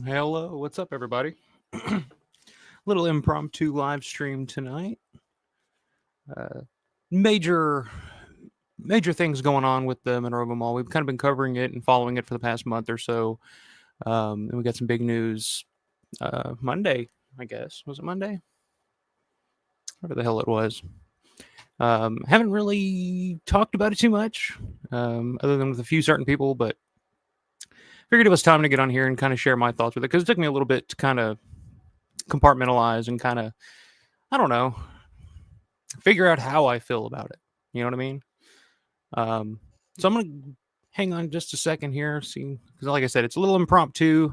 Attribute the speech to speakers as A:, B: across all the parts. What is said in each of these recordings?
A: Hello, what's up, everybody? Little impromptu live stream tonight. Uh, major, major things going on with the Monroeville Mall. We've kind of been covering it and following it for the past month or so. And we got some big news Monday, I guess. Was it Monday? Whatever the hell it was. Haven't really talked about it too much, other than with a few certain people, but figured it was time to get on here and kind of share my thoughts with it because it took me a little bit to kind of compartmentalize and kind of, I don't know, figure out how I feel about it. You know what I mean? So I'm gonna hang on just a second here, see, because like I said, it's a little impromptu.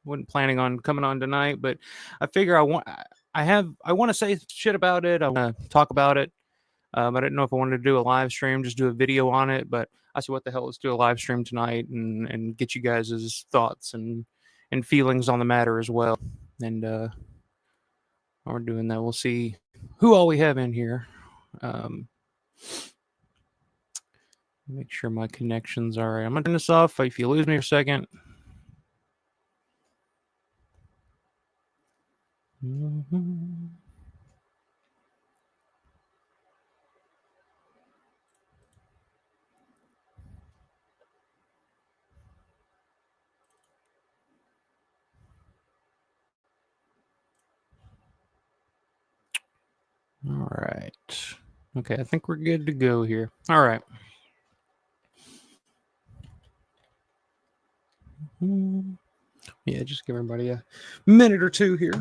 A: Wasn't planning on coming on tonight, but I figure I want to say shit about it. I want to talk about it. I didn't know if I wanted to do a live stream, just do a video on it, but I said, what the hell, let's do a live stream tonight and get you guys' thoughts and feelings on the matter as well. And while we're doing that, we'll see who all we have in here. Make sure my connection's all right. I'm gonna turn this off if you lose me for a second. All right. Okay, I think we're good to go here. All right. Yeah, just give everybody a minute or two here.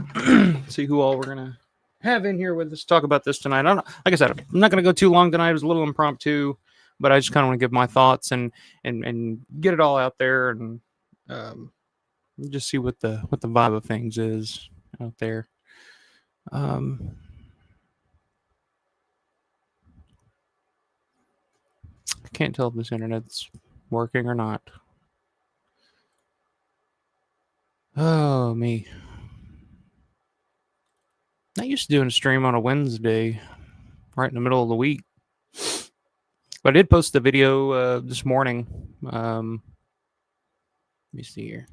A: See who all we're gonna have in here with us. Talk about this tonight. I don't, like I said, I'm not gonna go too long tonight. It was a little impromptu, but I just kind of want to give my thoughts and get it all out there and just see what the vibe of things is out there. I can't tell if this internet's working or not. Oh, me. I used to do a stream on a Wednesday, right in the middle of the week. But I did post the video this morning. Let me see here.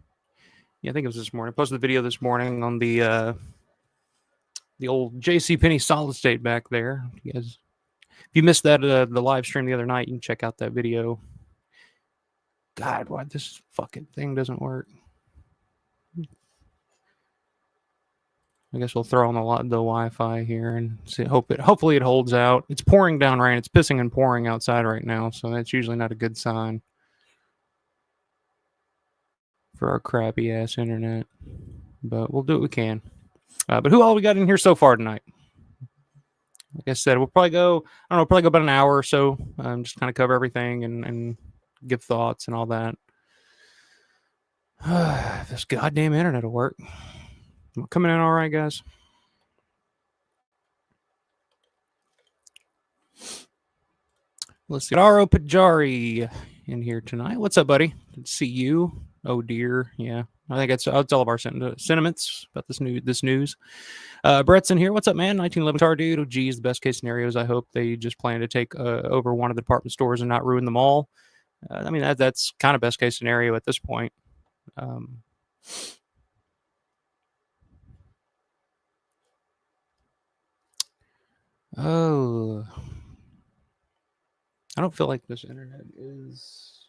A: Yeah, I think it was this morning. I posted the video this morning on the old JCPenney solid state back there. You guys, if you missed that the live stream the other night, you can check out that video. God, why this fucking thing doesn't work? I guess we'll throw on the Wi-Fi here and see. Hopefully it holds out. It's pouring down rain. It's pissing and pouring outside right now, so that's usually not a good sign for our crappy ass internet. But we'll do what we can. But who all we got in here so far tonight? Like I said, we'll probably go. I don't know. Probably go about an hour or so. Just kind of cover everything and give thoughts and all that. This goddamn internet will work. Coming in all right, guys. Let's see. Aro Pajari in here tonight. What's up, buddy? Good to see you. Oh dear, yeah. I think that's all of our sentiments about this news. Brett's in here. What's up, man? 1911 tar dude. Oh, geez, the best case scenarios. I hope they just plan to take over one of the department stores and not ruin the mall. I mean, that's kind of best case scenario at this point. Oh, I don't feel like this internet is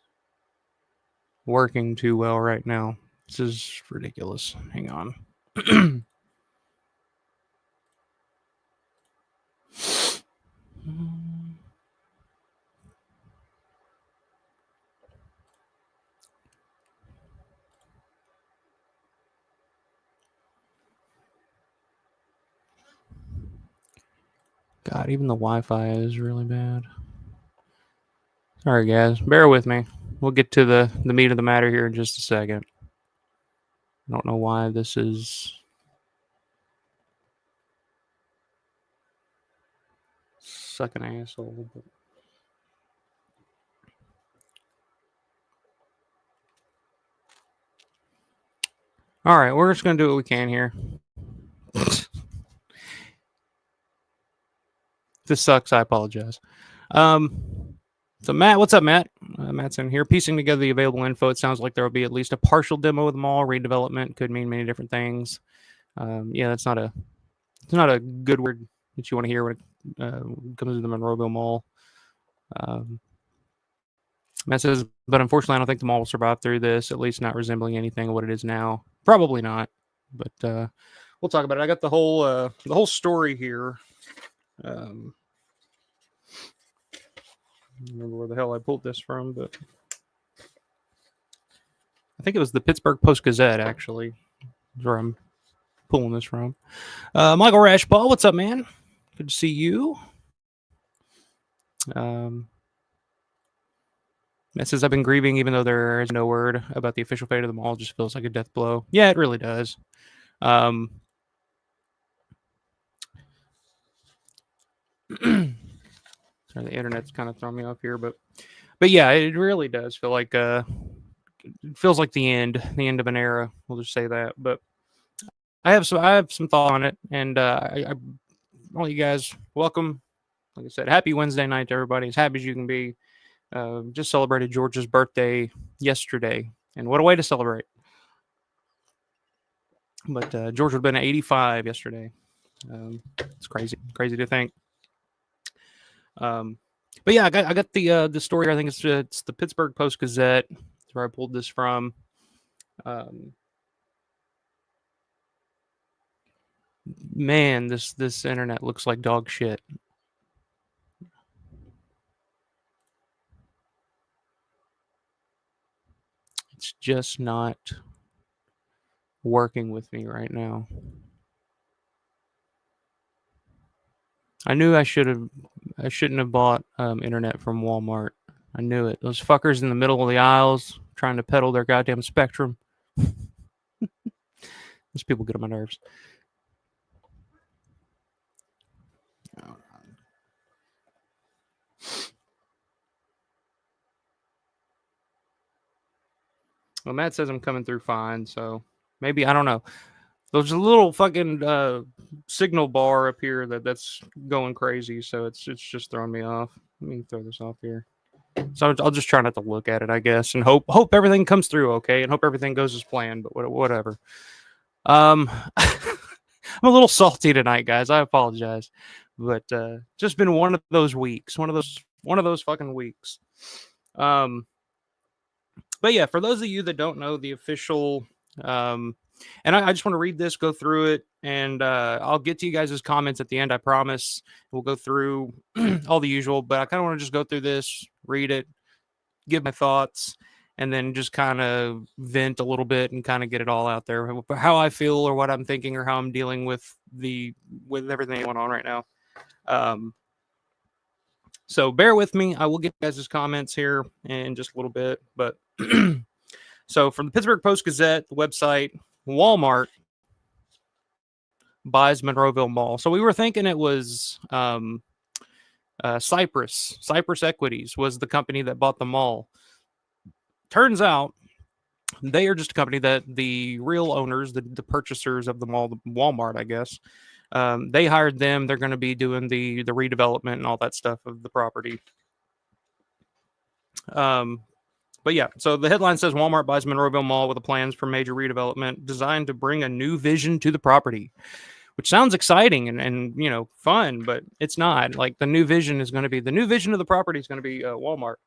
A: working too well right now. This is ridiculous. Hang on. God, even the Wi-Fi is really bad. Sorry, guys. Bear with me. We'll get to the meat of the matter here in just a second. I don't know why this is sucking asshole. But... All right, we're just going to do what we can here. This sucks. I apologize. So Matt, what's up, Matt? Matt's in here piecing together the available info. It sounds like there will be at least a partial demo of the mall. Redevelopment could mean many different things. Yeah, it's not a good word that you want to hear when it comes to the Monroeville Mall. Matt says, but unfortunately, I don't think the mall will survive through this. At least not resembling anything of what it is now. Probably not. But we'll talk about it. I got the whole story here. I don't remember where the hell I pulled this from, but I think it was the Pittsburgh Post-Gazette, actually, where I'm pulling this from. Michael Rashpaul, what's up, man? Good to see you. It says, I've been grieving even though there is no word about the official fate of the mall. It just feels like a death blow. Yeah, it really does. Sorry, the internet's kind of throwing me off here, but yeah, it really does feel like it feels like the end of an era. We'll just say that. But I have some thought on it, and I all you guys, welcome. Like I said, happy Wednesday night to everybody. As happy as you can be. Just celebrated George's birthday yesterday, and what a way to celebrate! But George would have been 85 yesterday. It's crazy to think. But yeah, I got the story. I think it's the Pittsburgh Post-Gazette. That's where I pulled this from. Man, this internet looks like dog shit. It's just not working with me right now. I knew I shouldn't have bought internet from Walmart. I knew it. Those fuckers in the middle of the aisles trying to peddle their goddamn Spectrum. Those people get on my nerves. Well, Matt says I'm coming through fine, so maybe, I don't know. There's a little fucking signal bar up here that's going crazy, so it's just throwing me off. Let me throw this off here. So I'll just try not to look at it, I guess, and hope everything comes through okay, and hope everything goes as planned. But whatever. I'm a little salty tonight, guys. I apologize, but just been one of those weeks, one of those fucking weeks. But yeah, for those of you that don't know the official, and I just want to read this, go through it, and I'll get to you guys' comments at the end. I promise. We'll go through all the usual, but I kind of want to just go through this, read it, give my thoughts, and then just kind of vent a little bit and kind of get it all out there, how I feel or what I'm thinking or how I'm dealing with everything going on right now. So bear with me. I will get you guys' comments here in just a little bit. But so from the Pittsburgh Post-Gazette, the website, Walmart buys Monroeville Mall. So we were thinking it was Cypress Equities was the company that bought the mall. Turns out they are just a company that the real owners, the purchasers of the mall, Walmart, I guess, they hired them. They're going to be doing the redevelopment and all that stuff of the property. But yeah, so the headline says Walmart buys Monroeville Mall with plans for major redevelopment designed to bring a new vision to the property, which sounds exciting and fun, but it's not. Like the new vision of the property is going to be Walmart.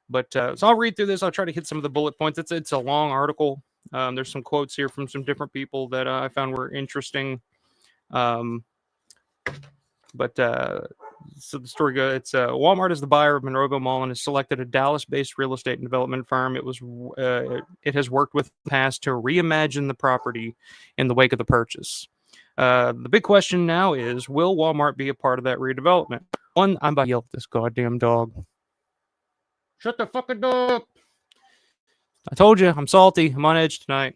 A: But so I'll read through this. I'll try to hit some of the bullet points. It's a long article. There's some quotes here from some different people that I found were interesting. So the story goes, it's Walmart is the buyer of Monroeville Mall and has selected a Dallas-based real estate and development firm. It has worked with the past to reimagine the property in the wake of the purchase. The big question now is, will Walmart be a part of that redevelopment? I'm about to yell at this goddamn dog. Shut the fucking door up. I told you, I'm salty. I'm on edge tonight.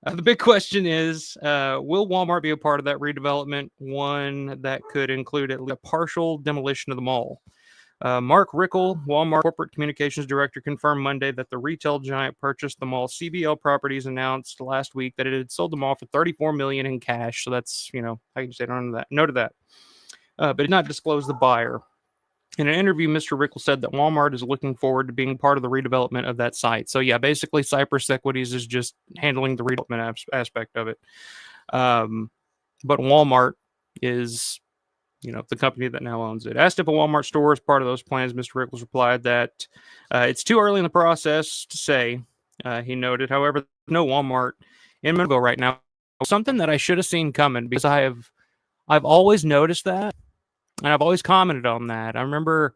A: The big question is, will Walmart be a part of that redevelopment? One that could include at least a partial demolition of the mall. Mark Rickel, Walmart Corporate Communications Director, confirmed Monday that the retail giant purchased the mall. CBL Properties announced last week that it had sold the mall for $34 million in cash. So that's, I can say no to that. But did not disclose the buyer. In an interview, Mr. Rickles said that Walmart is looking forward to being part of the redevelopment of that site. So yeah, basically Cypress Equities is just handling the redevelopment aspect of it. But Walmart is, the company that now owns it. Asked if a Walmart store is part of those plans, Mr. Rickles replied that it's too early in the process to say. He noted, however, no Walmart in Monroeville right now. Something that I should have seen coming, because I've always noticed that, and I've always commented on that. I remember,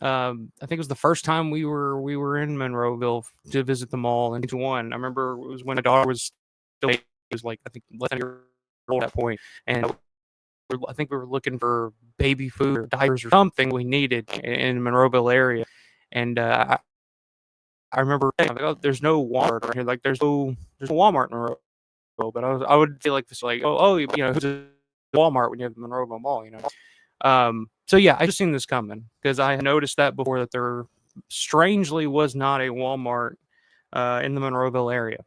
A: I think it was the first time we were in Monroeville to visit the mall in 2021. I remember it was when my daughter was still, it was like, I think less than a year old at that point, and I think we were looking for baby food or diapers or something we needed in the Monroeville area. And I remember saying, like, oh, there's no Walmart around here. Like, there's no Walmart in Monroeville. But I would feel like this, like, who's a Walmart when you have the Monroeville Mall, So yeah, I just seen this coming, because I had noticed that before, that there strangely was not a Walmart in the Monroeville area.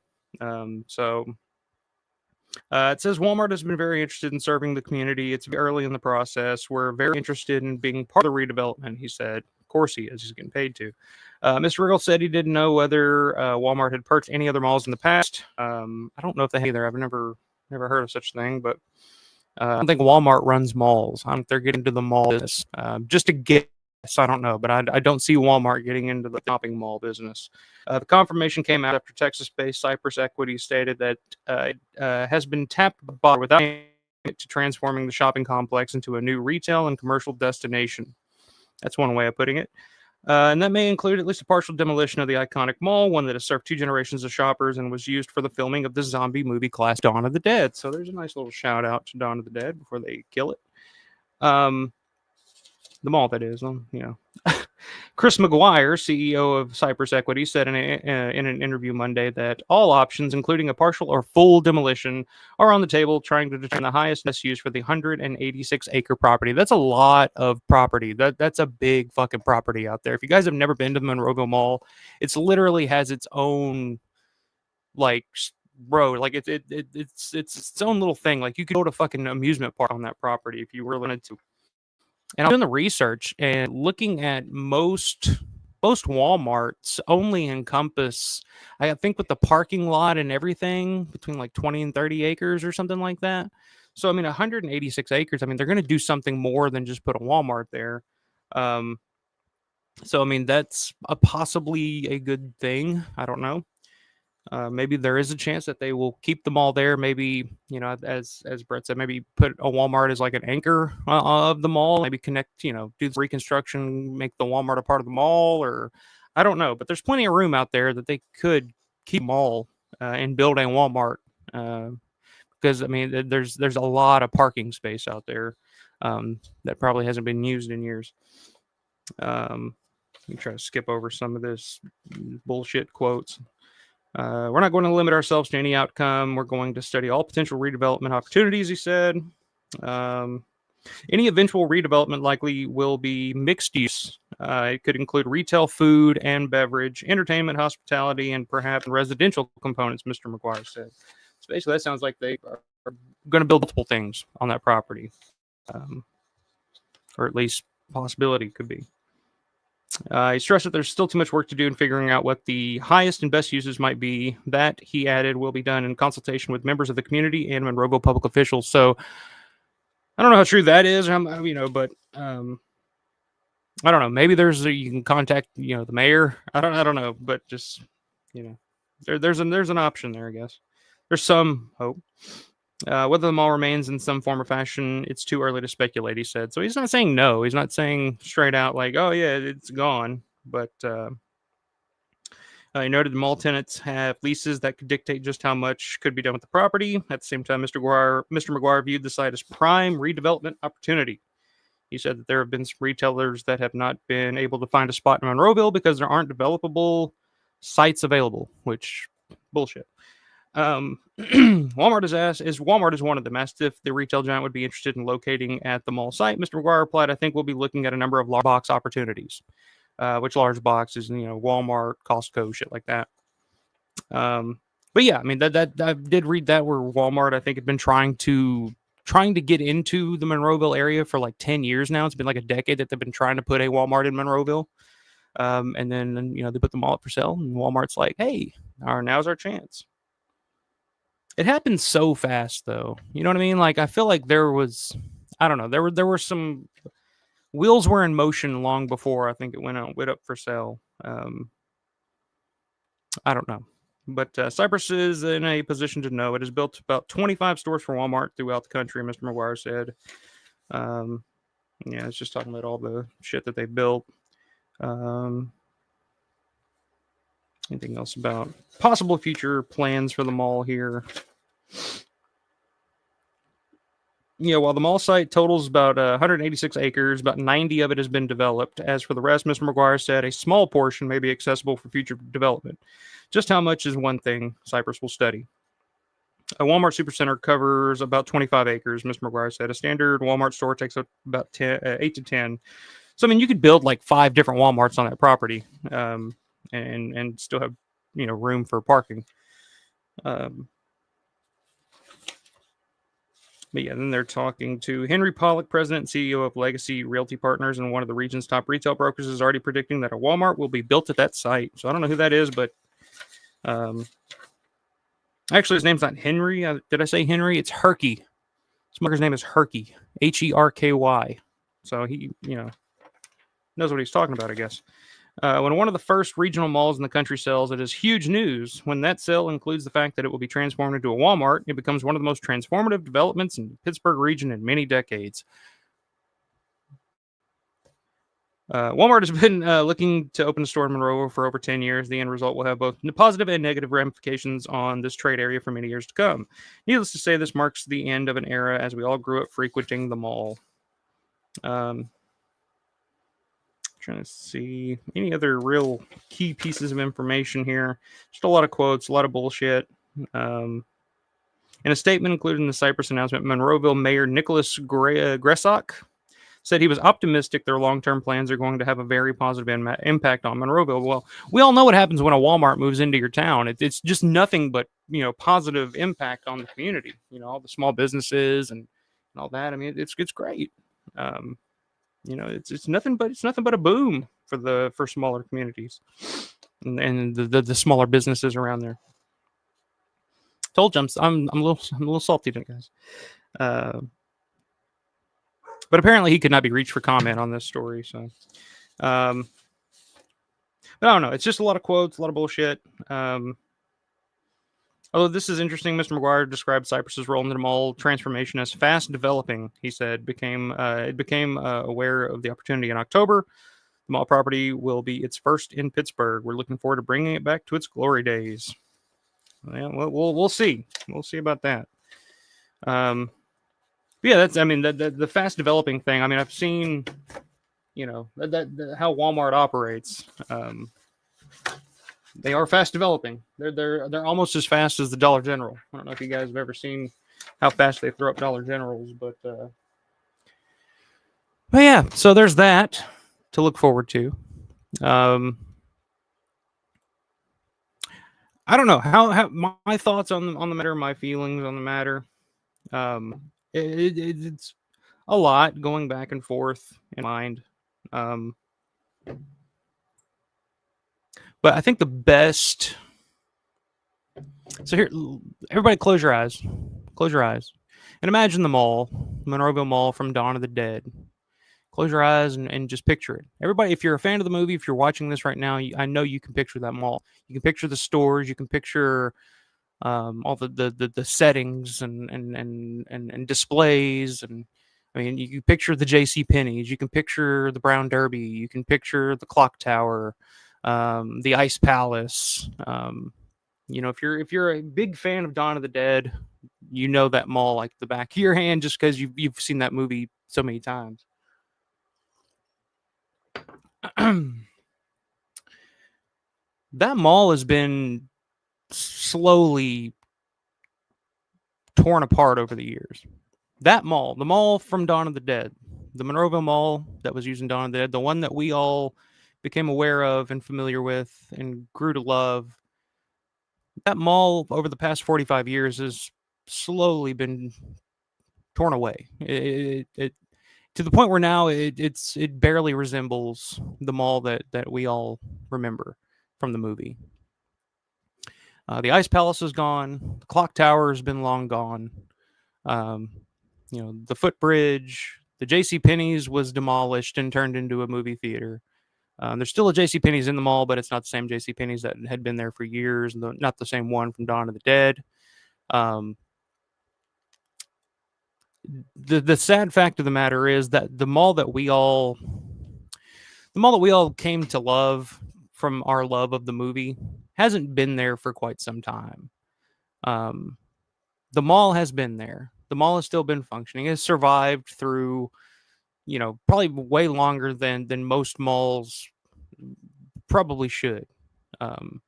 A: It says Walmart has been very interested in serving the community. It's early in the process. We're very interested in being part of the redevelopment, he said. Of course he is. He's getting paid to. Mr. Riggle said he didn't know whether Walmart had purchased any other malls in the past. I don't know if they have either. I've never heard of such a thing, but I don't think Walmart runs malls. I don't think they're getting into the mall business. Just a guess. I don't know, but I don't see Walmart getting into the shopping mall business. The confirmation came out after Texas-based Cypress Equities stated that it has been tapped without to transforming the shopping complex into a new retail and commercial destination. That's one way of putting it. And that may include at least a partial demolition of the iconic mall, one that has served 2 generations of shoppers and was used for the filming of the zombie movie class Dawn of the Dead. So there's a nice little shout out to Dawn of the Dead before they kill it. The mall, that is, Chris McGuire, CEO of Cypress Equity, said in an interview Monday that all options, including a partial or full demolition, are on the table, trying to determine the highest best use for the 186-acre property. That's a lot of property. That's a big fucking property out there. If you guys have never been to the Monroeville Mall, it's literally has its own, like, road. Like, it's its own little thing. Like, you could go to fucking amusement park on that property if you really wanted to. And I'm doing the research and looking at most Walmarts only encompass, I think, with the parking lot and everything, between like 20 and 30 acres or something like that. So, I mean, 186 acres, I mean, they're going to do something more than just put a Walmart there. So, I mean, that's possibly a good thing. I don't know. Maybe there is a chance that they will keep them all there. Maybe, as Brett said, maybe put a Walmart as like an anchor of the mall. Maybe connect, do the reconstruction, make the Walmart a part of the mall, or I don't know. But there's plenty of room out there that they could keep them all and build a Walmart. Because I mean, there's a lot of parking space out there that probably hasn't been used in years. Let me try to skip over some of this bullshit quotes. We're not going to limit ourselves to any outcome. We're going to study all potential redevelopment opportunities, he said. Any eventual redevelopment likely will be mixed use. It could include retail, food and beverage, entertainment, hospitality, and perhaps residential components, Mr. McGuire said. So basically, that sounds like they are going to build multiple things on that property. Or at least possibility could be. He stressed that there's still too much work to do in figuring out what the highest and best uses might be. That, he added, will be done in consultation with members of the community and Monroeville public officials. So I don't know how true that is, but I don't know. Maybe you can contact, the mayor. I don't know, but just, there's an option there, I guess. There's some hope. Whether the mall remains in some form or fashion, it's too early to speculate, he said. So he's not saying no. He's not saying straight out like, oh, yeah, it's gone. But he noted the mall tenants have leases that could dictate just how much could be done with the property. At the same time, Mr. McGuire viewed the site as prime redevelopment opportunity. He said that there have been some retailers that have not been able to find a spot in Monroeville because there aren't developable sites available, which bullshit. Walmart is one of them. Asked if the retail giant would be interested in locating at the mall site. Mr. McGuire replied, I think we'll be looking at a number of large box opportunities, which large box is, Walmart, Costco, shit like that. But yeah, I mean, that I did read that where Walmart, I think, had been trying to trying to get into the Monroeville area for like 10 years now. It's been like a decade that they've been trying to put a Walmart in Monroeville. And then, they put the mall up for sale, and Walmart's like, hey, now's our chance. It happened so fast, though. You know what I mean? Like, I feel like I don't know, there were some wheels were in motion long before I think it went up for sale. I don't know. But Cypress is in a position to know. It has built about 25 stores for Walmart throughout the country, Mr. McGuire said. Yeah, it's just talking about all the shit that they built. Anything else about possible future plans for the mall here? Yeah, while the mall site totals about 186 acres, about 90 of it has been developed. As for the rest, Mr. McGuire said a small portion may be accessible for future development. Just how much is one thing Cypress will study. A Walmart Supercenter covers about 25 acres, Mr. McGuire said. A standard Walmart store takes up about 8 to 10. So, I mean, you could build like 5 different Walmarts on that property, and still have, room for parking. But yeah, then they're talking to Henry Pollock, president and CEO of Legacy Realty Partners, and one of the region's top retail brokers is already predicting that a Walmart will be built at that site. So I don't know who that is, but actually his name's not Henry. Did I say Henry? It's Herky. This mother's name is Herky, Herky. So he, knows what he's talking about, I guess. When one of the first regional malls in the country sells, it is huge news. When that sale includes the fact that it will be transformed into a Walmart, it becomes one of the most transformative developments in the Pittsburgh region in many decades. Walmart has been looking to open a store in Monroe for over 10 years. The end result will have both positive and negative ramifications on this trade area for many years to come. Needless to say, this marks the end of an era as we all grew up frequenting the mall. Trying to see any other real key pieces of information here. Just a lot of quotes, a lot of bullshit. In a statement included in the Cypress announcement, Monroeville Mayor Nicholas Gressack said he was optimistic their long-term plans are going to have a very positive impact on Monroeville. Well, we all know what happens when a Walmart moves into your town. It's just nothing but, positive impact on the community. All the small businesses and all that. I mean, it's great. It's nothing but a boom for smaller communities and the smaller businesses around there. Told you I'm a little salty today, guys. But apparently he could not be reached for comment on this story. So, but I don't know. It's just a lot of quotes, a lot of bullshit. Although this is interesting, Mr. McGuire described Cypress's role in the mall transformation as fast developing. He said it became aware of the opportunity in October. The mall property will be its first in Pittsburgh. We're looking forward to bringing it back to its glory days. Yeah, we'll see. We'll see about that. Yeah, that's. I mean, the fast developing thing. I mean, I've seen, that how Walmart operates. They are fast developing. They're almost as fast as the Dollar General. I don't know if you guys have ever seen how fast they throw up Dollar Generals, but yeah. So there's that to look forward to. I don't know how my thoughts on the matter, my feelings on the matter. It's a lot going back and forth in mind. But I think the best. So here, everybody, close your eyes. Close your eyes, and imagine the mall, Monroeville Mall from Dawn of the Dead. Close your eyes and just picture it. Everybody, if you're a fan of the movie, if you're watching this right now, I know you can picture that mall. You can picture the stores. You can picture all the settings and displays, and I mean, you can picture the J.C. Penney's. You can picture the Brown Derby. You can picture the Clock Tower. The Ice Palace. If you're a big fan of Dawn of the Dead, you know that mall like the back of your hand just because you've seen that movie so many times. That mall has been slowly torn apart over the years. That mall, the mall from Dawn of the Dead, the Monroeville Mall that was used in Dawn of the Dead, the one that we all became aware of and familiar with and grew to love. That mall over the past 45 years has slowly been torn away. To the point where now it barely resembles the mall that we all remember from the movie. The Ice Palace is gone. The clock tower has been long gone. Um, the footbridge, the J.C. Penney's was demolished and turned into a movie theater. There's still a J.C. Penney's in the mall, but it's not the same J.C. Penney's that had been there for years, and not the same one from Dawn of the Dead. Um, the sad fact of the matter is that the mall that we all came to love from our love of the movie hasn't been there for quite some time. Um, the mall has been there. The mall has still been functioning. It has survived through, probably way longer than most malls probably should. Um,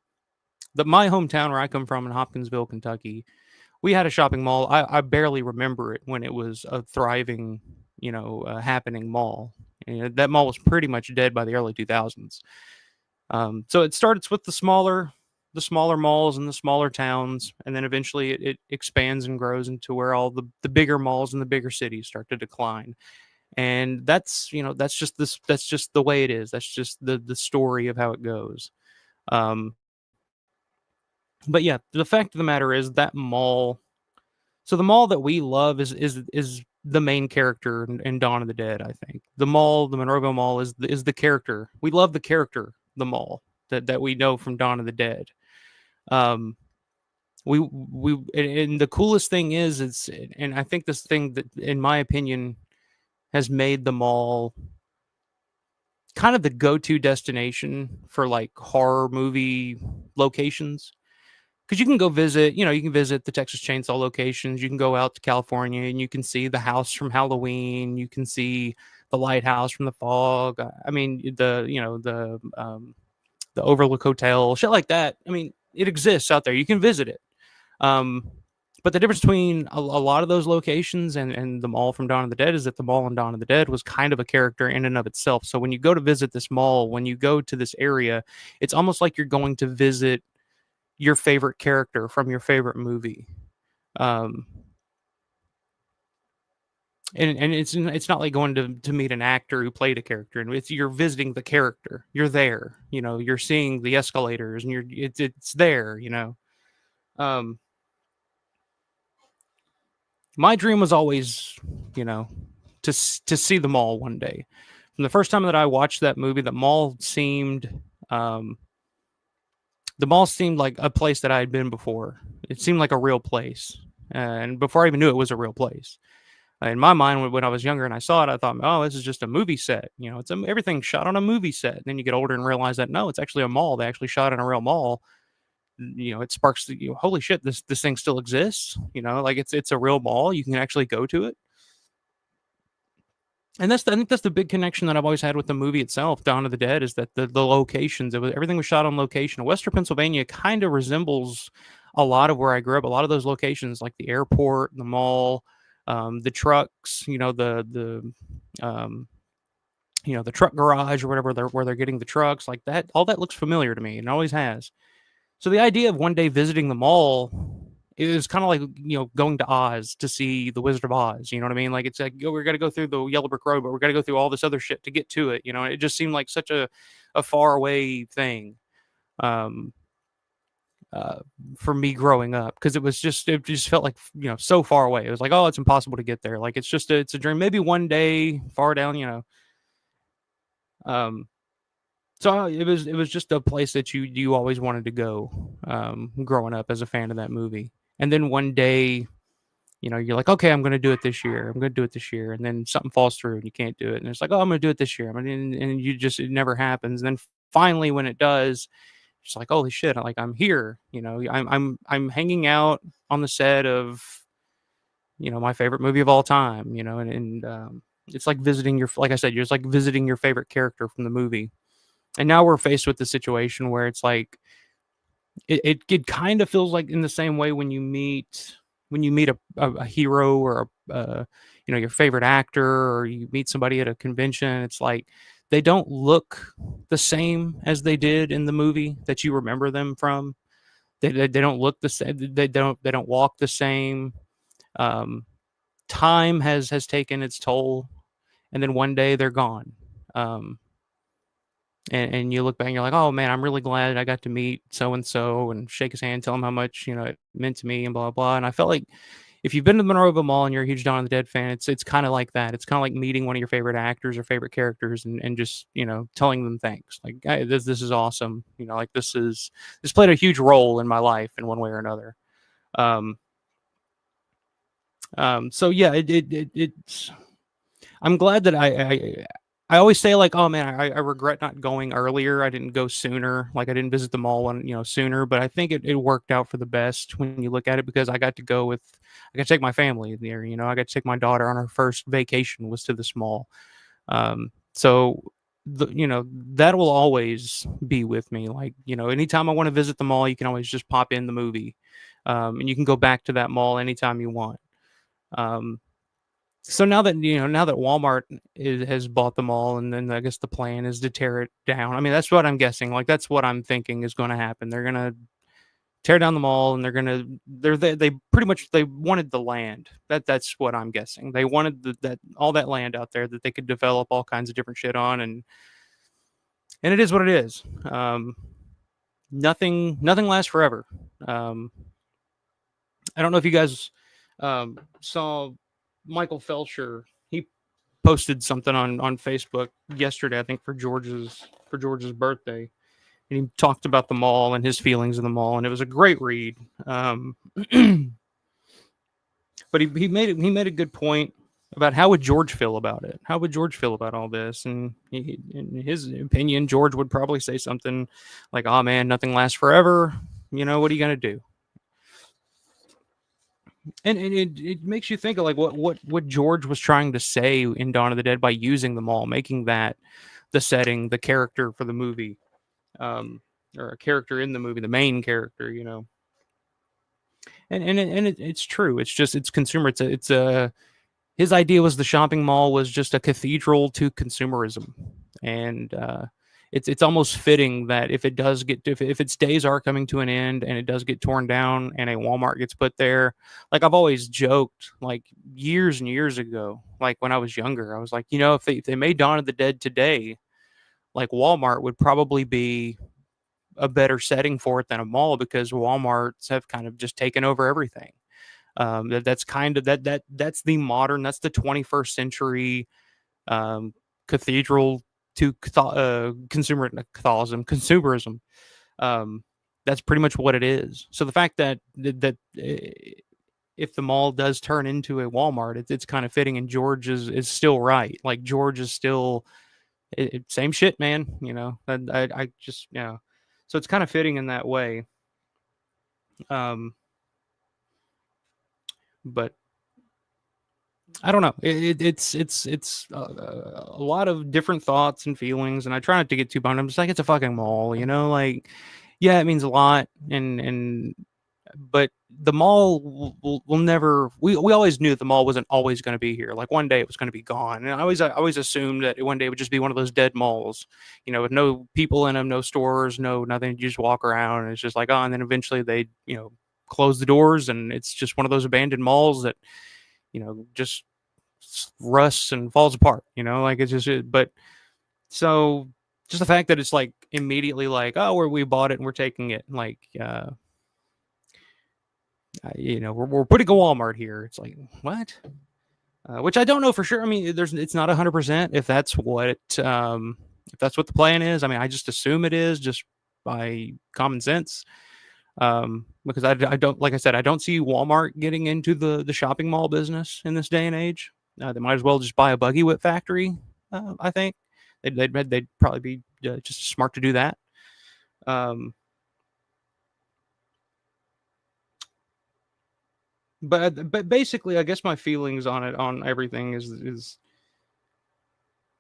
A: my hometown where I come from in Hopkinsville, Kentucky, we had a shopping mall. I barely remember it when it was a thriving, happening mall. And that mall was pretty much dead by the early 2000s. So it starts with the smaller malls and the smaller towns, and then eventually it expands and grows into where all the bigger malls in the bigger cities start to decline. And that's just the way it is. That's just the story of how it goes. Um, but yeah, the fact of the matter is that mall. So the mall that we love is the main character in Dawn of the Dead. I think the Monroeville Mall is the character. We love the character, the mall that we know from Dawn of the Dead. Um, and the coolest thing is and I think this thing that, in my opinion, has made the mall kind of the go-to destination for like horror movie locations. Because you can go visit, you can visit the Texas Chainsaw locations. You can go out to California and you can see the house from Halloween. You can see the lighthouse from The Fog. I mean, the Overlook Hotel, shit like that. I mean, it exists out there. You can visit it. But the difference between a lot of those locations and the mall from Dawn of the Dead is that the mall in Dawn of the Dead was kind of a character in and of itself. So when you go to visit this mall, when you go to this area, it's almost like you're going to visit your favorite character from your favorite movie. And it's not like going to meet an actor who played a character, and you're visiting the character. You're there, you're seeing the escalators, and it's there. My dream was always, to see the mall one day. From the first time that I watched that movie, the mall seemed like a place that I had been before. It seemed like a real place, and before I even knew it was a real place. In my mind, when I was younger and I saw it, I thought, "Oh, this is just a movie set." Everything's shot on a movie set. And then you get older and realize that no, it's actually a mall. They actually shot in a real mall. It sparks holy shit, this thing still exists. Like it's a real mall. You can actually go to it. And I think that's the big connection that I've always had with the movie itself, Dawn of the Dead, is that the locations, everything was shot on location. Western Pennsylvania kind of resembles a lot of where I grew up. A lot of those locations, like the airport, the mall, the trucks, the truck garage or whatever, where they're getting the trucks, like that. All that looks familiar to me, and always has. So the idea of one day visiting the mall, it was kind of like, going to Oz to see the Wizard of Oz. You know what I mean? Like, it's like, we're going to go through the Yellow Brick Road, but we're going to go through all this other shit to get to it. It just seemed like such a far away thing. For me growing up, because it just felt like, so far away. It was like, oh, it's impossible to get there. Like, it's a dream. Maybe one day far down, So it was just a place that you always wanted to go, growing up as a fan of that movie. And then one day, you're like, okay, I'm going to do it this year. I'm going to do it this year. And then something falls through and you can't do it. And it's like, oh, I'm going to do it this year. And it never happens. And then finally, when it does, it's like, holy shit, I'm here. I'm hanging out on the set of, my favorite movie of all time, and it's like visiting like I said, you're just like visiting your favorite character from the movie. And now we're faced with the situation where it's like, it kind of feels like in the same way when you meet a hero or your favorite actor, or you meet somebody at a convention. It's like they don't look the same as they did in the movie that you remember them from. They don't look the same. They don't walk the same. time has taken its toll, and then one day they're gone. Um, and you look back and you're like, oh man, I'm really glad I got to meet so and shake his hand, tell him how much it meant to me, and blah blah. And I felt like if you've been to the Monroeville Mall and you're a huge Dawn of the Dead fan, it's kind of like that. It's kind of like meeting one of your favorite actors or favorite characters, and just telling them thanks. Like, hey, this is awesome. Like this played a huge role in my life in one way or another. Um, so yeah, it's. I'm glad that I always say like, oh man, I regret not going earlier. I didn't go sooner. Like I didn't visit the mall sooner. But I think it worked out for the best when you look at it, because I got to go with, I got to take my family there. I got to take my daughter on her first vacation was to this mall. So that will always be with me. Like anytime I want to visit the mall, you can always just pop in the movie, and you can go back to that mall anytime you want. Um, so now that Walmart has bought them all, and then I guess the plan is to tear it down. I mean, that's what I'm guessing. Like that's what I'm thinking is going to happen. They're going to tear down the mall, and they pretty much they wanted the land. That's what I'm guessing. They wanted that all that land out there that they could develop all kinds of different shit on, and it is what it is. Nothing lasts forever. I don't know if you guys saw Michael Felcher. He posted something on Facebook yesterday, I think for George's birthday, and he talked about the mall and his feelings of the mall, and it was a great read. But he made a good point about how would George feel about it. How would George feel about all this? And in his opinion, George would probably say something like, "Oh man, nothing lasts forever. What are you gonna do?" And it makes you think of like what George was trying to say in Dawn of the Dead by using the mall, making that the setting, the character for the movie, or a character in the movie, the main character, And it's true. It's consumer. It's his idea was the shopping mall was just a cathedral to consumerism, and it's almost fitting that if if its days are coming to an end and it does get torn down and a Walmart gets put there, like I've always joked, like years and years ago, like when I was younger, I was like, if they made Dawn of the Dead today, like Walmart would probably be a better setting for it than a mall, because Walmarts have kind of just taken over everything. That's kind of that's the modern, that's the 21st century cathedral to consumerism. That's pretty much what it is. So the fact that if the mall does turn into a Walmart, it's kind of fitting, and George is still right. Like George is still same shit, man. I just so it's kind of fitting in that way. But I don't know. It's a lot of different thoughts and feelings, and I try not to get too bummed. I'm just like, it's a fucking mall, like, yeah, it means a lot, and but the mall will never. We always knew that the mall wasn't always going to be here. Like one day it was going to be gone, and I always assumed that one day it would just be one of those dead malls, with no people in them, no stores, no nothing. You just walk around, and it's just like, oh, and then eventually they close the doors, and it's just one of those abandoned malls that just rusts and falls apart, like it's just but so just the fact that it's like immediately like, oh, we bought it and we're taking it, like we're putting a Walmart here. It's like, what? Which I don't know for sure. I mean, it's not 100% if that's what the plan is. I mean, I just assume it is, just by common sense. Because I don't, like I said, I don't see Walmart getting into the shopping mall business in this day and age. They might as well just buy a buggy whip factory. I think they'd probably be just smart to do that. But basically, I guess my feelings on everything is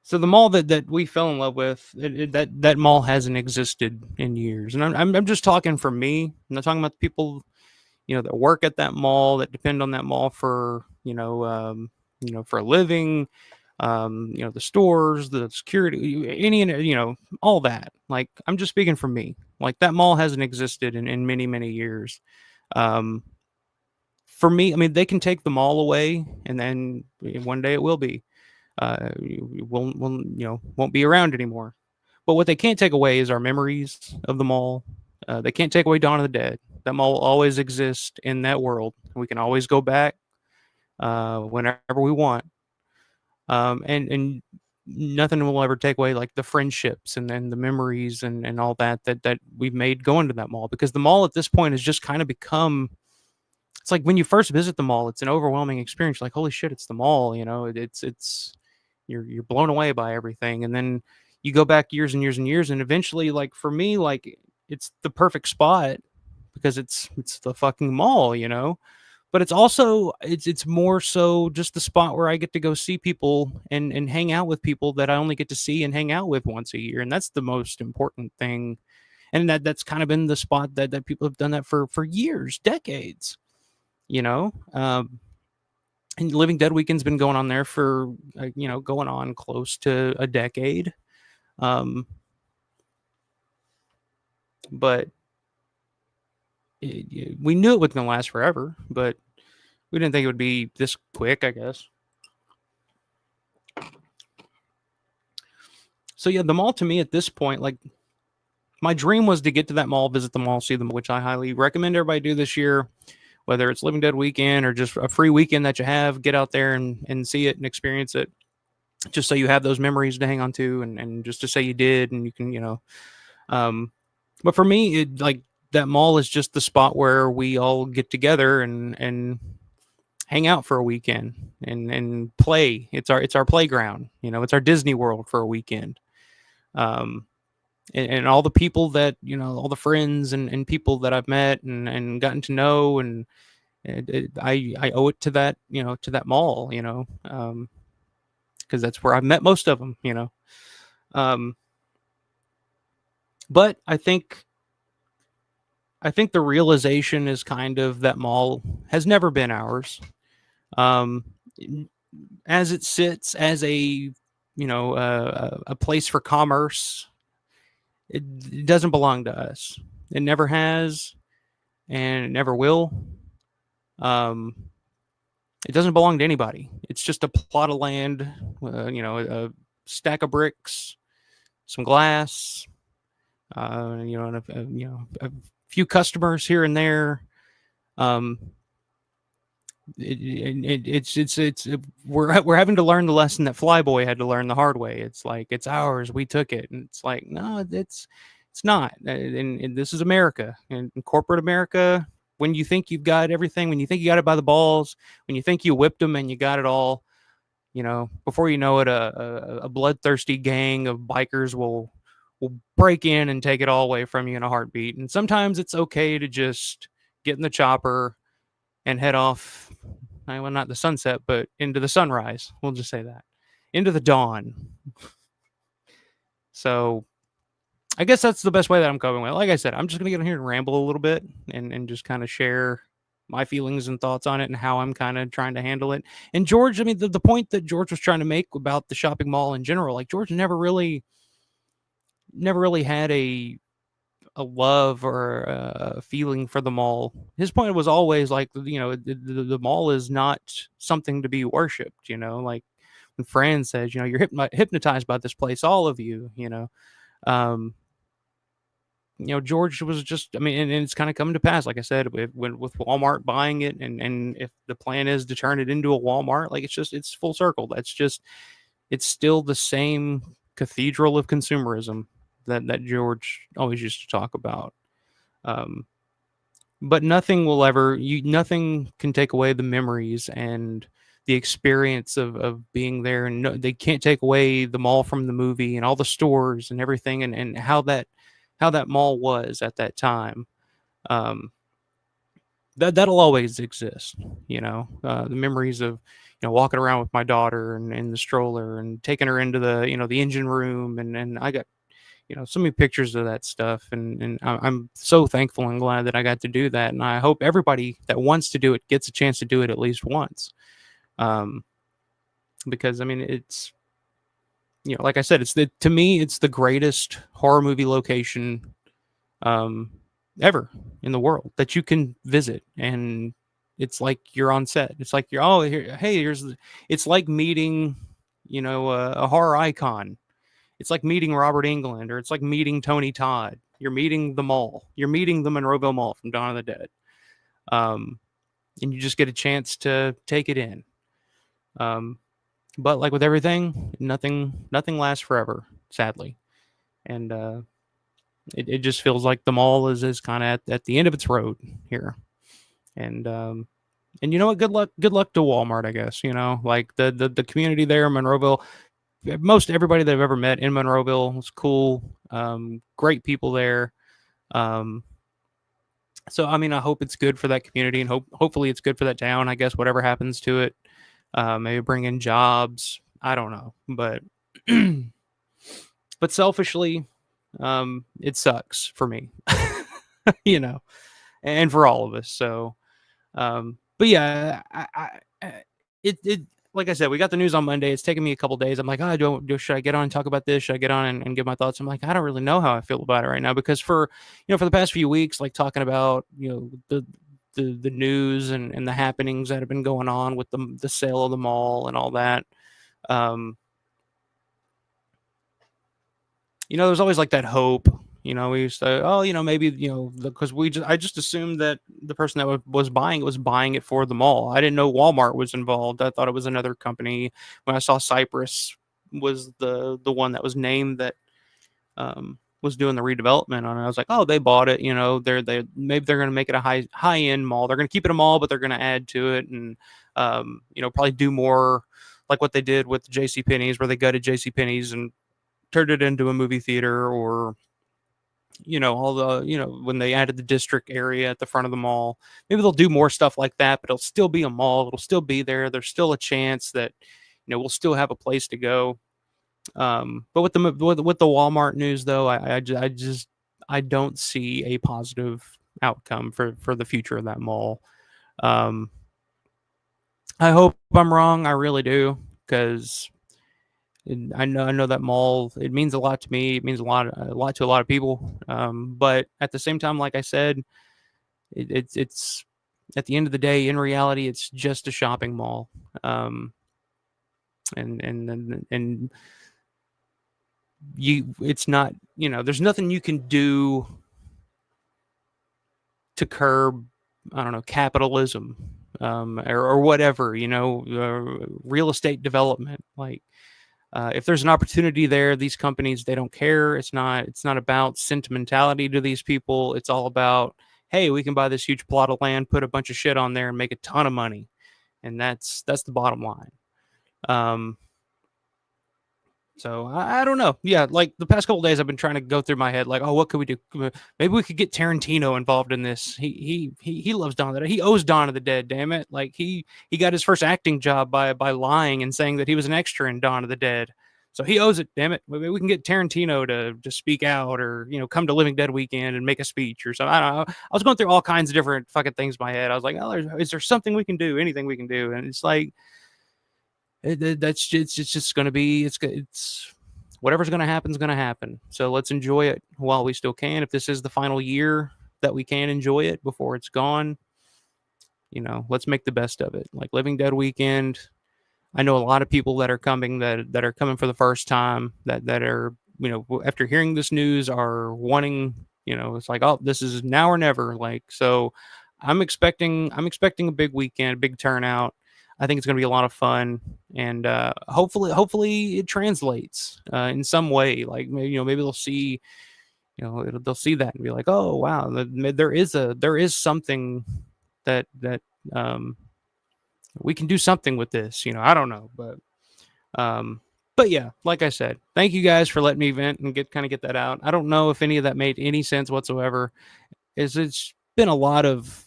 A: so the mall that we fell in love with, that mall hasn't existed in years, and I'm just talking for me. I'm not talking about the people that work at that mall, that depend on that mall for for a living, the stores, the security, all that. Like, I'm just speaking for me. Like, that mall hasn't existed in many, many years. for me, I mean, they can take the mall away, and then one day it will be. Won't be around anymore. But what they can't take away is our memories of the mall. They can't take away Dawn of the Dead. That mall will always exist in that world. We can always go back whenever we want. And nothing will ever take away like the friendships and the memories and all that we've made going to that mall, because the mall at this point has just kind of become, it's like when you first visit the mall, it's an overwhelming experience. Like, holy shit, it's the mall, it's you're blown away by everything. And then you go back years and years and years, and eventually, like for me, like it's the perfect spot because it's the fucking mall. But it's also it's more so just the spot where I get to go see people and hang out with people that I only get to see and hang out with once a year, and that's the most important thing. And that's kind of been the spot that people have done that for years, decades. you know and Living Dead Weekend's been going on there for going on close to a decade. But we knew it wasn't gonna last forever, but we didn't think it would be this quick, I guess. So yeah, the mall to me at this point, like my dream was to get to that mall, visit the mall, see them, which I highly recommend everybody do this year. Whether it's Living Dead Weekend or just a free weekend that you have, get out there and see it and experience it, just so you have those memories to hang on to, and just to say you did, and you can. But for me, it like that mall is just the spot where we all get together and hang out for a weekend and play. It's our playground. It's our Disney World for a weekend. And all the people that all the friends and people that I've met and gotten to know, and I owe it to that to that mall, because that's where I've met most of them. But I think the realization is kind of that mall has never been ours. As it sits as a a place for commerce, it doesn't belong to us. It never has, and it never will. It doesn't belong to anybody. It's just a plot of land, a stack of bricks, some glass, and a few customers here and there. We're having to learn the lesson that Flyboy had to learn the hard way. It's like, it's ours, we took it, and it's like, no, it's not. And this is America, and corporate America. When you think you've got everything, when you think you got it by the balls, when you think you whipped them and you got it all, before you know it, a bloodthirsty gang of bikers will break in and take it all away from you in a heartbeat. And sometimes it's okay to just get in the chopper and head off, well, not the sunset, but into the sunrise. We'll just say that. Into the dawn. So I guess that's the best way that I'm coping with. Like I said, I'm just going to get in here and ramble a little bit and just kind of share my feelings and thoughts on it and how I'm kind of trying to handle it. And George, I mean, the point that George was trying to make about the shopping mall in general, like George never really had a love or a feeling for the mall. His point was always like, the mall is not something to be worshipped. Like when Fran says, you're hypnotized by this place, all of you. George was just, I mean, and it's kind of come to pass, like I said, with Walmart buying it, and if the plan is to turn it into a Walmart, like it's full circle. It's still the same cathedral of consumerism that George always used to talk about. But nothing can take away the memories and the experience of being there. And they can't take away the mall from the movie and all the stores and everything, and how that mall was at that time. That'll always exist. The memories of walking around with my daughter and in the stroller and taking her into the the engine room, and I got so many pictures of that stuff, and I'm so thankful and glad that I got to do that, and I hope everybody that wants to do it gets a chance to do it at least once. Because I mean, it's like I said, to me it's the greatest horror movie location ever in the world that you can visit and it's like you're on set. It's like you're, oh, here, hey, it's like meeting, a horror icon. It's like meeting Robert Englund, or it's like meeting Tony Todd. You're meeting the mall. You're meeting the Monroeville Mall from Dawn of the Dead. And you just get a chance to take it in. But like with everything, nothing lasts forever, sadly. And it just feels like the mall is kind of at the end of its road here. And you know what? Good luck to Walmart, I guess. Like the community there in Monroeville, most everybody that I've ever met in Monroeville was cool. Great people there. So I mean, I hope it's good for that community, and hopefully it's good for that town. I guess whatever happens to it, maybe bring in jobs. I don't know, but but selfishly, it sucks for me, and for all of us. So, but yeah, it like I said, we got the news on Monday. It's taken me a couple days. I'm like, should I get on and talk about this? Should I get on and give my thoughts? I'm like, I don't really know how I feel about it right now, because for the past few weeks, like talking about the news and the happenings that have been going on with the sale of the mall and all that. There's always like that hope. We used to, maybe, because I just assumed that the person that was buying it for the mall. I didn't know Walmart was involved. I thought it was another company. When I saw Cypress was the one that was named that was doing the redevelopment on it, I was like, oh, they bought it. Maybe they're going to make it a high end mall. They're going to keep it a mall, but they're going to add to it, and probably do more like what they did with JCPenney's, where they gutted JCPenney's and turned it into a movie theater, or all the when they added the district area at the front of the mall. Maybe they'll do more stuff like that, but it'll still be a mall. It'll still be there. There's still a chance that we'll still have a place to go. But with the Walmart news, though, I don't see a positive outcome for the future of that mall. I hope I'm wrong. I really do, because I know that mall, it means a lot to me. It means a lot to a lot of people. But at the same time, like I said, it's at the end of the day, in reality, it's just a shopping mall. And it's not, there's nothing you can do to curb, I don't know, capitalism, or whatever, real estate development. Like, if there's an opportunity there, these companies, they don't care. It's not about sentimentality to these people. It's all about, hey, we can buy this huge plot of land, put a bunch of shit on there, and make a ton of money. And that's the bottom line. So I don't know. Yeah, like the past couple of days, I've been trying to go through my head, like, oh, what could we do? Maybe we could get Tarantino involved in this. He loves Dawn of the Dead. He owes Dawn of the Dead. Damn it! Like he got his first acting job by lying and saying that he was an extra in Dawn of the Dead. So he owes it. Damn it! Maybe we can get Tarantino to speak out, or come to Living Dead weekend and make a speech or something. I don't know. I was going through all kinds of different fucking things in my head. I was like, oh, is there something we can do? Anything we can do? And it's like, it's just going to be, it's whatever's going to happen is going to happen. So let's enjoy it while we still can. If this is the final year that we can enjoy it before it's gone, let's make the best of it. Like Living Dead weekend, I know a lot of people that are coming that are coming for the first time, that are, after hearing this news, are wanting, it's like, oh, this is now or never. Like, so I'm expecting a big weekend, a big turnout. I think it's going to be a lot of fun, and hopefully it translates in some way. Like maybe they'll see, they'll see that and be like, oh wow, there is something that we can do something with this. I don't know, but yeah, like I said, thank you guys for letting me vent and get that out. I don't know if any of that made any sense whatsoever. It's been a lot of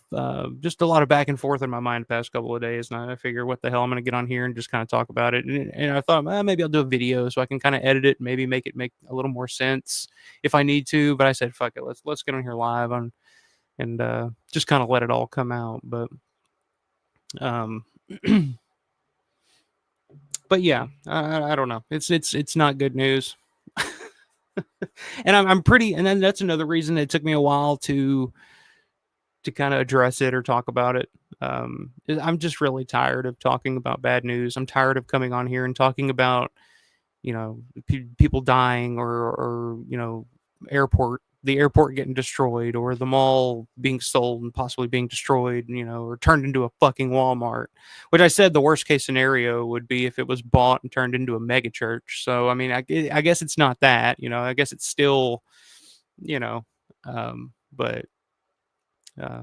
A: just a lot of back and forth in my mind the past couple of days, and I figure, what the hell, I'm going to get on here and just kind of talk about it. And I thought, maybe I'll do a video so I can kind of edit it, maybe make it make a little more sense if I need to. But I said, fuck it, let's get on here live and just kind of let it all come out. But but yeah, I don't know. It's not good news. And I'm pretty, and then that's another reason it took me a while to kind of address it or talk about it. I'm just really tired of talking about bad news. I'm tired of coming on here and talking about, people dying, or the airport getting destroyed, or the mall being sold and possibly being destroyed, or turned into a fucking Walmart. Which I said the worst case scenario would be if it was bought and turned into a mega church. So I mean, I guess it's not that. I guess it's still, you know, but uh,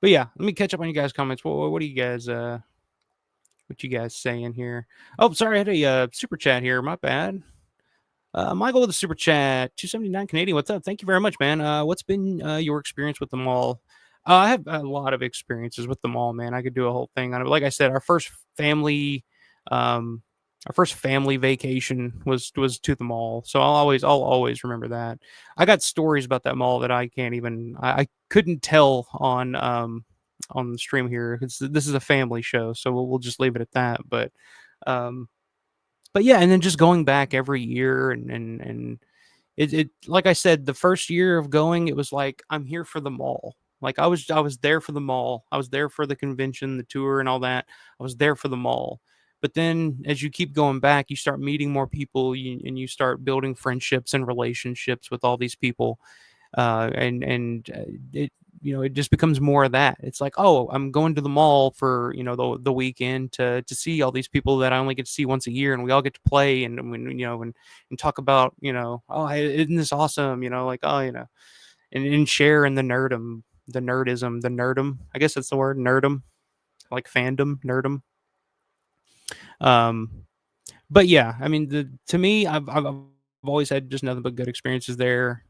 A: but yeah. Let me catch up on you guys' comments. What do you guys what you guys saying here? Oh, sorry, I had a super chat here. My bad. Michael with the super chat, 279 Canadian. What's up? Thank you very much, man. What's been your experience with the mall? I have a lot of experiences with the mall, man. I could do a whole thing on it. Like I said, um, our first family vacation was to the mall, so I'll always remember that. I got stories about that mall that I can't even I couldn't tell on the stream here. This is a family show, so we'll just leave it at that. Um, but yeah, and then just going back every year, and it like I said, the first year of going, it was like I'm here for the mall. Like I was there for the mall. I was there for the convention, the tour, and all that. I was there for the mall. But then as you keep going back, you start meeting more people, and you start building friendships and relationships with all these people, and it it just becomes more of that. It's like, oh, I'm going to the mall for the weekend to see all these people that I only get to see once a year, and we all get to play, and when and talk about, oh, hey, isn't this awesome, like, oh, and share in the nerdum, I guess that's the word, nerdum, like fandom, nerdum. um but yeah, I mean, to me, I've always had just nothing but good experiences there.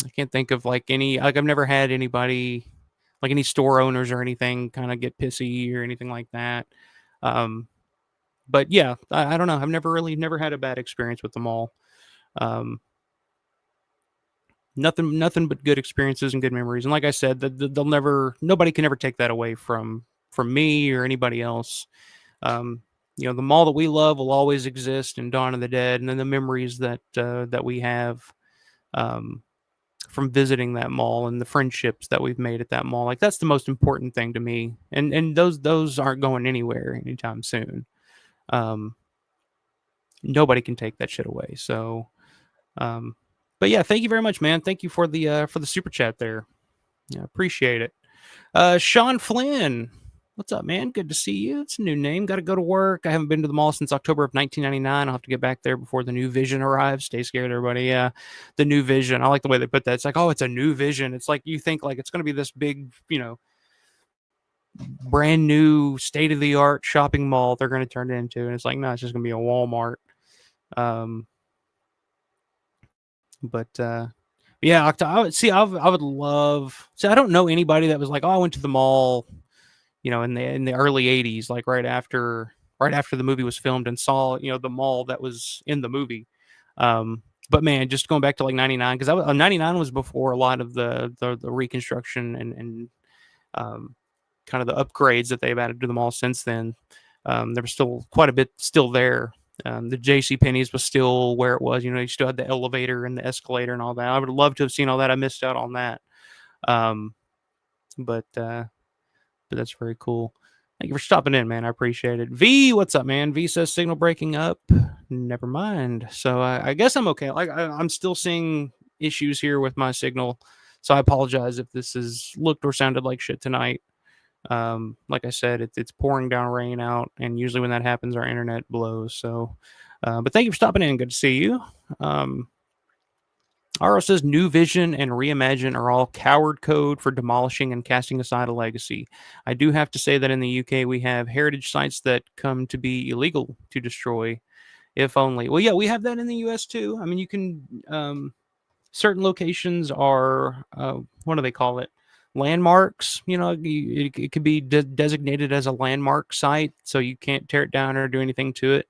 A: I can't think of like I've never had anybody, like any store owners or anything, kind of get pissy or anything like that. Um, but yeah, I don't know. I've never had a bad experience with the mall. Um, nothing but good experiences and good memories. And like I said, nobody can ever take that away from me or anybody else. Um, the mall that we love will always exist in Dawn of the Dead, and then the memories that we have. Um, from visiting that mall, and the friendships that we've made at that mall, like that's the most important thing to me, and those aren't going anywhere anytime soon. um Nobody can take that shit away. So um but yeah, thank you very much, man. Thank you for the super chat there. Yeah, appreciate it. Sean Flynn, what's up, man? Good to see you. It's a new name. Got to go to work. I haven't been to the mall since October of 1999. I'll have to get back there before the new Vision arrives. Stay scared, everybody. Yeah, the new Vision. I like the way they put that. It's like, oh, it's a new Vision. It's like you think like it's going to be this big, brand new, state of the art shopping mall they're going to turn it into, and it's like, no, it's just going to be a Walmart. Um, but yeah, I would love. See, I don't know anybody that was like, oh, I went to the mall, in the early 80s, like right after the movie was filmed, and saw, the mall that was in the movie. But man, just going back to like 99, because 99 was before a lot of the reconstruction and um, kind of the upgrades that they've added to the mall since then. There was still quite a bit still there. The JC Penney's was still where it was. You still had the elevator and the escalator and all that. I would love to have seen all that. I missed out on that. Um, but that's very cool. Thank you for stopping in, man. I appreciate it. V, what's up, man? V says signal breaking up. Never mind. So I guess I'm okay. Like I'm still seeing issues here with my signal, so I apologize if this has looked or sounded like shit tonight. Like I said, it's pouring down rain out, and usually when that happens, our internet blows. So, but thank you for stopping in. Good to see you. Aro says New Vision and Reimagine are all coward code for demolishing and casting aside a legacy. I do have to say that in the UK we have heritage sites that come to be illegal to destroy, if only. Well, yeah, we have that in the US too. I mean, you can certain locations are what do they call it? Landmarks. It could be designated as a landmark site, so you can't tear it down or do anything to it.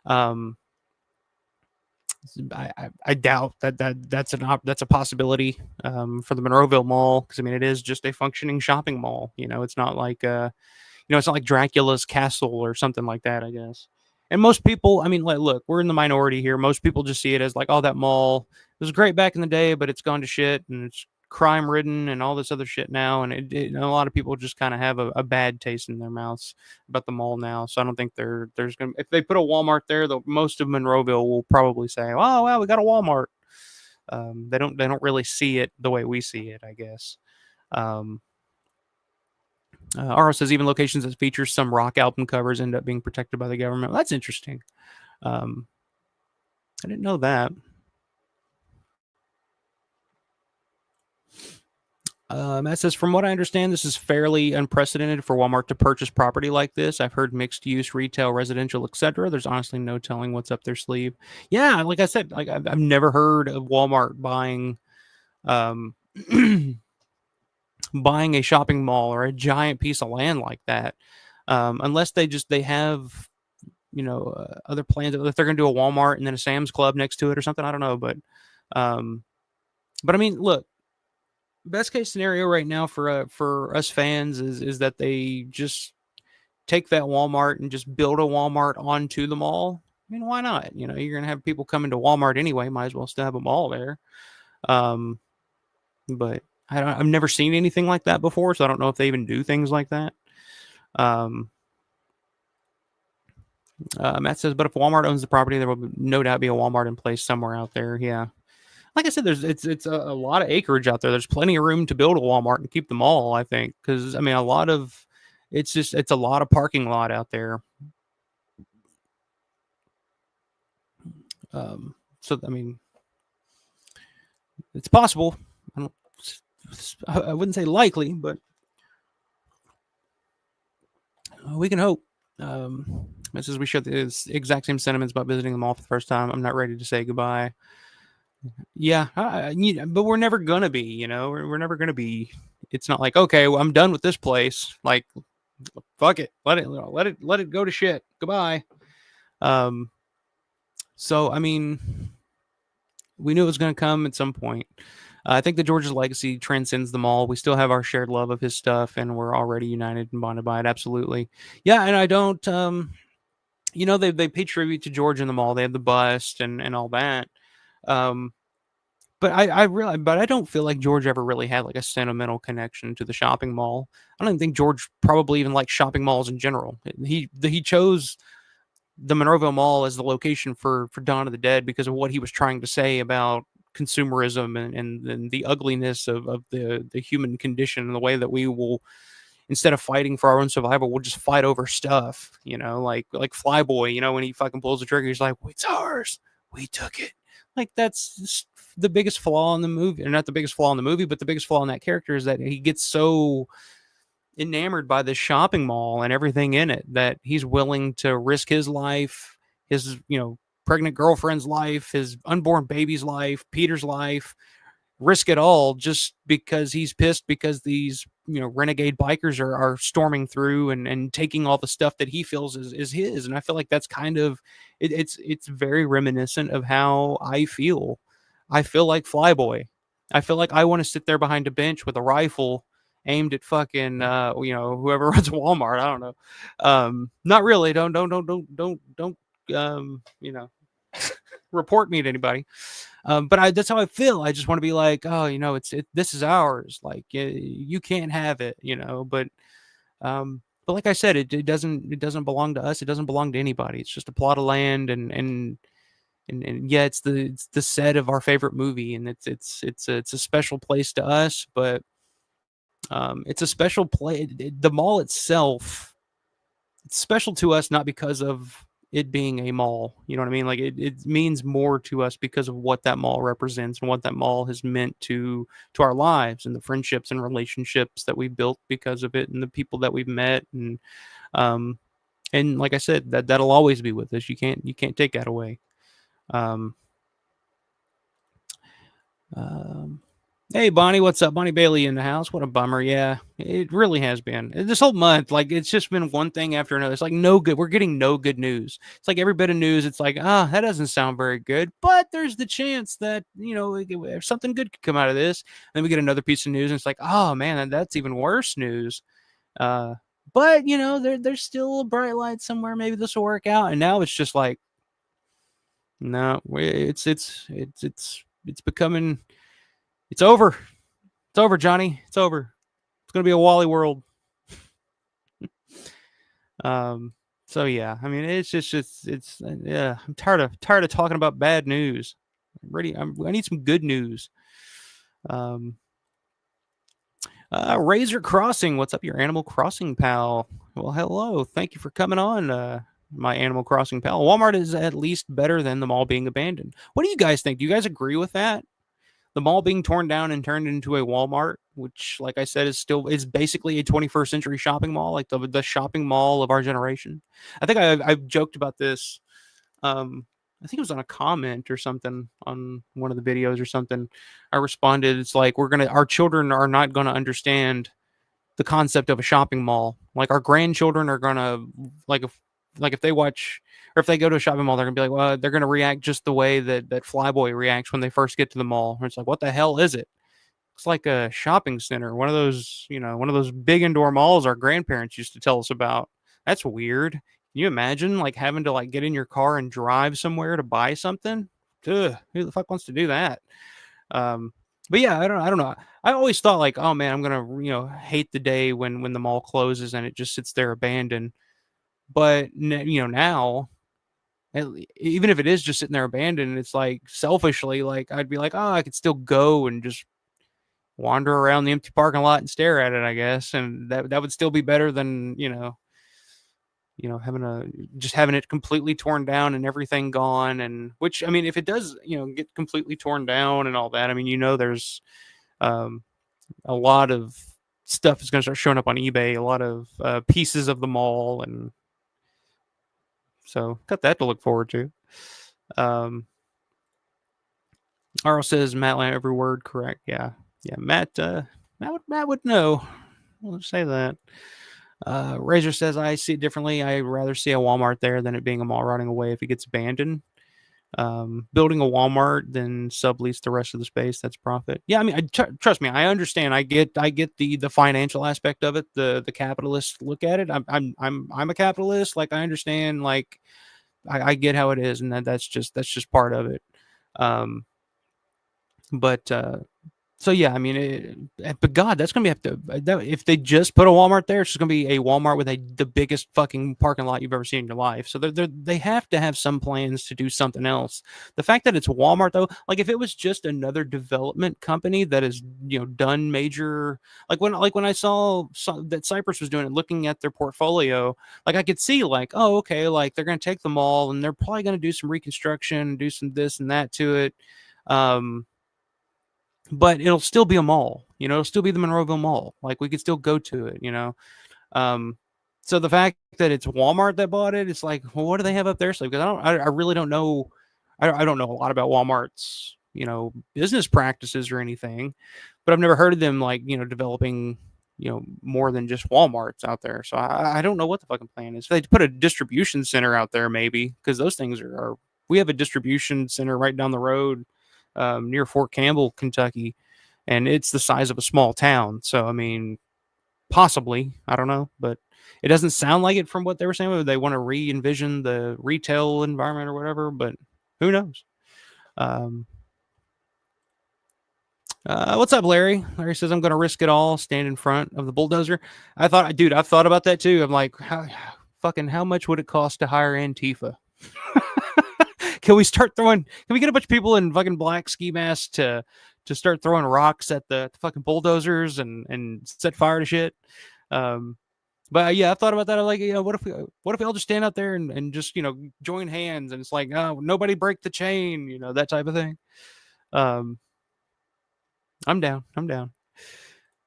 A: Um, I doubt that's a possibility for the Monroeville Mall, because I mean it is just a functioning shopping mall. It's not like it's not like Dracula's castle or something like that, I guess. And most people, I mean, like, look, we're in the minority here. Most people just see it as like, oh, that mall was great back in the day, but it's gone to shit and it's crime-ridden and all this other shit now, and and a lot of people just kind of have a bad taste in their mouths about the mall now. So I don't think there's gonna, if they put a Walmart there, most of Monroeville will probably say, "Oh well, we got a Walmart." They don't really see it the way we see it, I guess. Um, Aro says even locations that feature some rock album covers end up being protected by the government. Well, that's interesting. Um, I didn't know that. Matt says, from what I understand, this is fairly unprecedented for Walmart to purchase property like this. I've heard mixed use, retail, residential, etc. There's honestly no telling what's up their sleeve. Yeah, like I said, like I've never heard of Walmart buying um, buying a shopping mall or a giant piece of land like that, unless they have other plans. If they're going to do a Walmart and then a Sam's Club next to it or something, I don't know, um, but I mean, look, best case scenario right now for us fans is that they just take that Walmart and just build a Walmart onto the mall. I mean, why not? You're gonna have people coming to Walmart anyway. Might as well still have a mall there. Um, but I've never seen anything like that before, so I don't know if they even do things like that. Um, Matt says, but if Walmart owns the property, there will no doubt be a Walmart in place somewhere out there. Yeah, like I said, it's a lot of acreage out there. There's plenty of room to build a Walmart and keep them all, I think, because I mean it's a lot of parking lot out there. So I mean, it's possible. I wouldn't say likely, but we can hope. This is we share the exact same sentiments about visiting the mall for the first time. I'm not ready to say goodbye. Yeah, but we're never gonna be. We're never gonna be. It's not like, okay, well, I'm done with this place. Like, fuck it, let it go to shit. Goodbye. So I mean, we knew it was gonna come at some point. I think the George's legacy transcends them all. We still have our shared love of his stuff, and we're already united and bonded by it. Absolutely, yeah. And I don't, they pay tribute to George in the mall. They have the bust and all that. But I realize, but I don't feel like George ever really had like a sentimental connection to the shopping mall. I don't even think George probably even liked shopping malls in general. He chose the Monroeville Mall as the location for Dawn of the Dead because of what he was trying to say about consumerism and the ugliness of the human condition and the way that we will, instead of fighting for our own survival, we'll just fight over stuff, like Flyboy, when he fucking pulls the trigger, he's like, it's ours, we took it. Like, that's the biggest flaw in the movie, or not the biggest flaw in the movie, but the biggest flaw in that character is that he gets so enamored by this shopping mall and everything in it that he's willing to risk his life, his pregnant girlfriend's life, his unborn baby's life, Peter's life, risk it all just because he's pissed because these renegade bikers are storming through and taking all the stuff that he feels is his. And I feel like that's kind of it's very reminiscent of how I feel. I feel like Flyboy. I feel like I want to sit there behind a bench with a rifle aimed at fucking whoever runs Walmart. I don't know. Not really. Don't report me to anybody. But that's how I feel. I just want to be like, oh, this is ours. Like, you can't have it, but like I said, it doesn't belong to us. It doesn't belong to anybody. It's just a plot of land, and yeah, it's the set of our favorite movie, and it's a special place to us. But it's a special place. The mall itself, it's special to us not because of it being a mall. You know what I mean? Like, it means more to us because of what that mall represents and what that mall has meant to our lives and the friendships and relationships that we've built because of it and the people that we've met. And like I said, that'll always be with us. You can't take that away. Hey, Bonnie, what's up? Bonnie Bailey in the house. What a bummer. Yeah, it really has been. This whole month, like, it's just been one thing after another. It's like no good. We're getting no good news. It's like every bit of news, it's like, that doesn't sound very good. But there's the chance that, something good could come out of this. And then we get another piece of news, and it's like, oh, man, that's even worse news. But, there's still a bright light somewhere. Maybe this will work out. And now it's just like, no, it's becoming... It's over. It's over, Johnny. It's over. It's gonna be a Wally world. Um. So yeah, I mean, it's just it's yeah. I'm tired of talking about bad news. I'm ready. I need some good news. Um. Razor Crossing, what's up, your Animal Crossing pal? Well, hello. Thank you for coming on, my Animal Crossing pal. Walmart is at least better than the mall being abandoned. What do you guys think? Do you guys agree with that? The mall being torn down and turned into a Walmart, which, like I said, is basically a 21st century shopping mall, like the shopping mall of our generation. I think I've joked about this. Um, I think it was on a comment or something on one of the videos or something. I responded, it's like our children are not gonna understand the concept of a shopping mall. Like our grandchildren are gonna like if they watch or if they go to a shopping mall, they're gonna be like, well, they're gonna react just the way that Flyboy reacts when they first get to the mall. It's like, what the hell is it? It's like a shopping center, one of those, one of those big indoor malls our grandparents used to tell us about. That's weird. Can you imagine like having to like get in your car and drive somewhere to buy something? Ugh, who the fuck wants to do that? Um, but yeah, I don't know. I always thought like, oh man, I'm gonna hate the day when the mall closes and it just sits there abandoned. But now, even if it is just sitting there abandoned, it's like selfishly, like I'd be like, oh, I could still go and just wander around the empty parking lot and stare at it, I guess, and that would still be better than having it completely torn down and everything gone. And which, I mean, if it does get completely torn down and all that, I mean, there's um, a lot of stuff is going to start showing up on eBay, a lot of pieces of the mall, and so got that to look forward to. Arl says Matt Lamb every word correct. Yeah, Matt would know. I'll just say that. Razor says I see it differently. I'd rather see a Walmart there than it being a mall rotting away if it gets abandoned. Building a Walmart, then sublease the rest of the space. That's profit. Yeah, I mean, trust me, I understand. I get the financial aspect of it. The capitalist look at it. I'm a capitalist. Like I understand. Like I get how it is, and that's just part of it. Um, but so yeah, I mean, but God, that's gonna if they just put a Walmart there, it's just gonna be a Walmart with the biggest fucking parking lot you've ever seen in your life. So they have to have some plans to do something else. The fact that it's Walmart though, like if it was just another development company that has done major, like when I saw that Cypress was doing it, looking at their portfolio, like I could see like, oh okay, like they're gonna take the mall and they're probably gonna do some reconstruction, do some this and that to it. But it'll still be a mall, it'll still be the Monroeville Mall. Like we could still go to it. So the fact that it's Walmart that bought it, it's like, well, what do they have up their sleeve? Because I really don't know. I don't know a lot about Walmart's, business practices or anything, but I've never heard of them like, developing, more than just Walmarts out there. So I don't know what the fucking plan is. If they put a distribution center out there, maybe, because those things are, we have a distribution center right down the road near Fort Campbell, Kentucky, and it's the size of a small town. So, I mean, possibly, I don't know, but it doesn't sound like it from what they were saying. Whether they want to re-envision the retail environment or whatever, but who knows? What's up, Larry? Larry says, I'm going to risk it all, stand in front of the bulldozer. I've thought about that too. I'm like, how much would it cost to hire Antifa? Can we get a bunch of people in fucking black ski masks to start throwing rocks at the fucking bulldozers and set fire to shit? But yeah, I thought about that. I'm like, what if we all just stand out there and just, join hands, and it's like, oh, nobody break the chain, that type of thing. I'm down.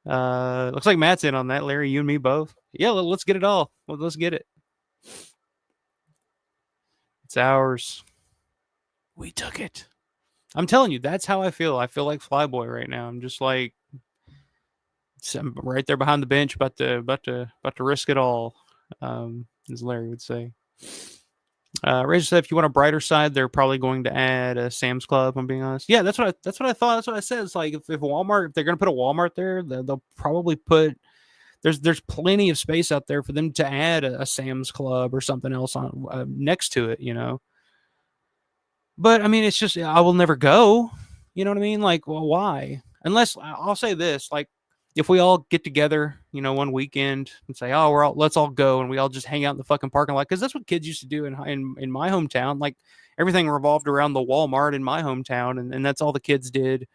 A: Looks like Matt's in on that, Larry, you and me both. Yeah, let's get it all. Let's get it. It's ours. We took it. I'm telling you, that's how I feel. I feel like Flyboy right now. I'm just like, I'm right there behind the bench, about to risk it all, as Larry would say. Razor said, if you want a brighter side, they're probably going to add a Sam's Club. I'm being honest. Yeah, that's what I thought. That's what I said. It's like if Walmart, if they're going to put a Walmart there, they'll probably put. There's plenty of space out there for them to add a Sam's Club or something else on next to it, But I mean, it's just I will never go. You know what I mean? Like, well, why? unless I'll say this, like if we all get together, one weekend and say, oh, let's all go, and we all just hang out in the fucking parking lot, because that's what kids used to do in my hometown. Like everything revolved around the Walmart in my hometown, and that's all the kids did.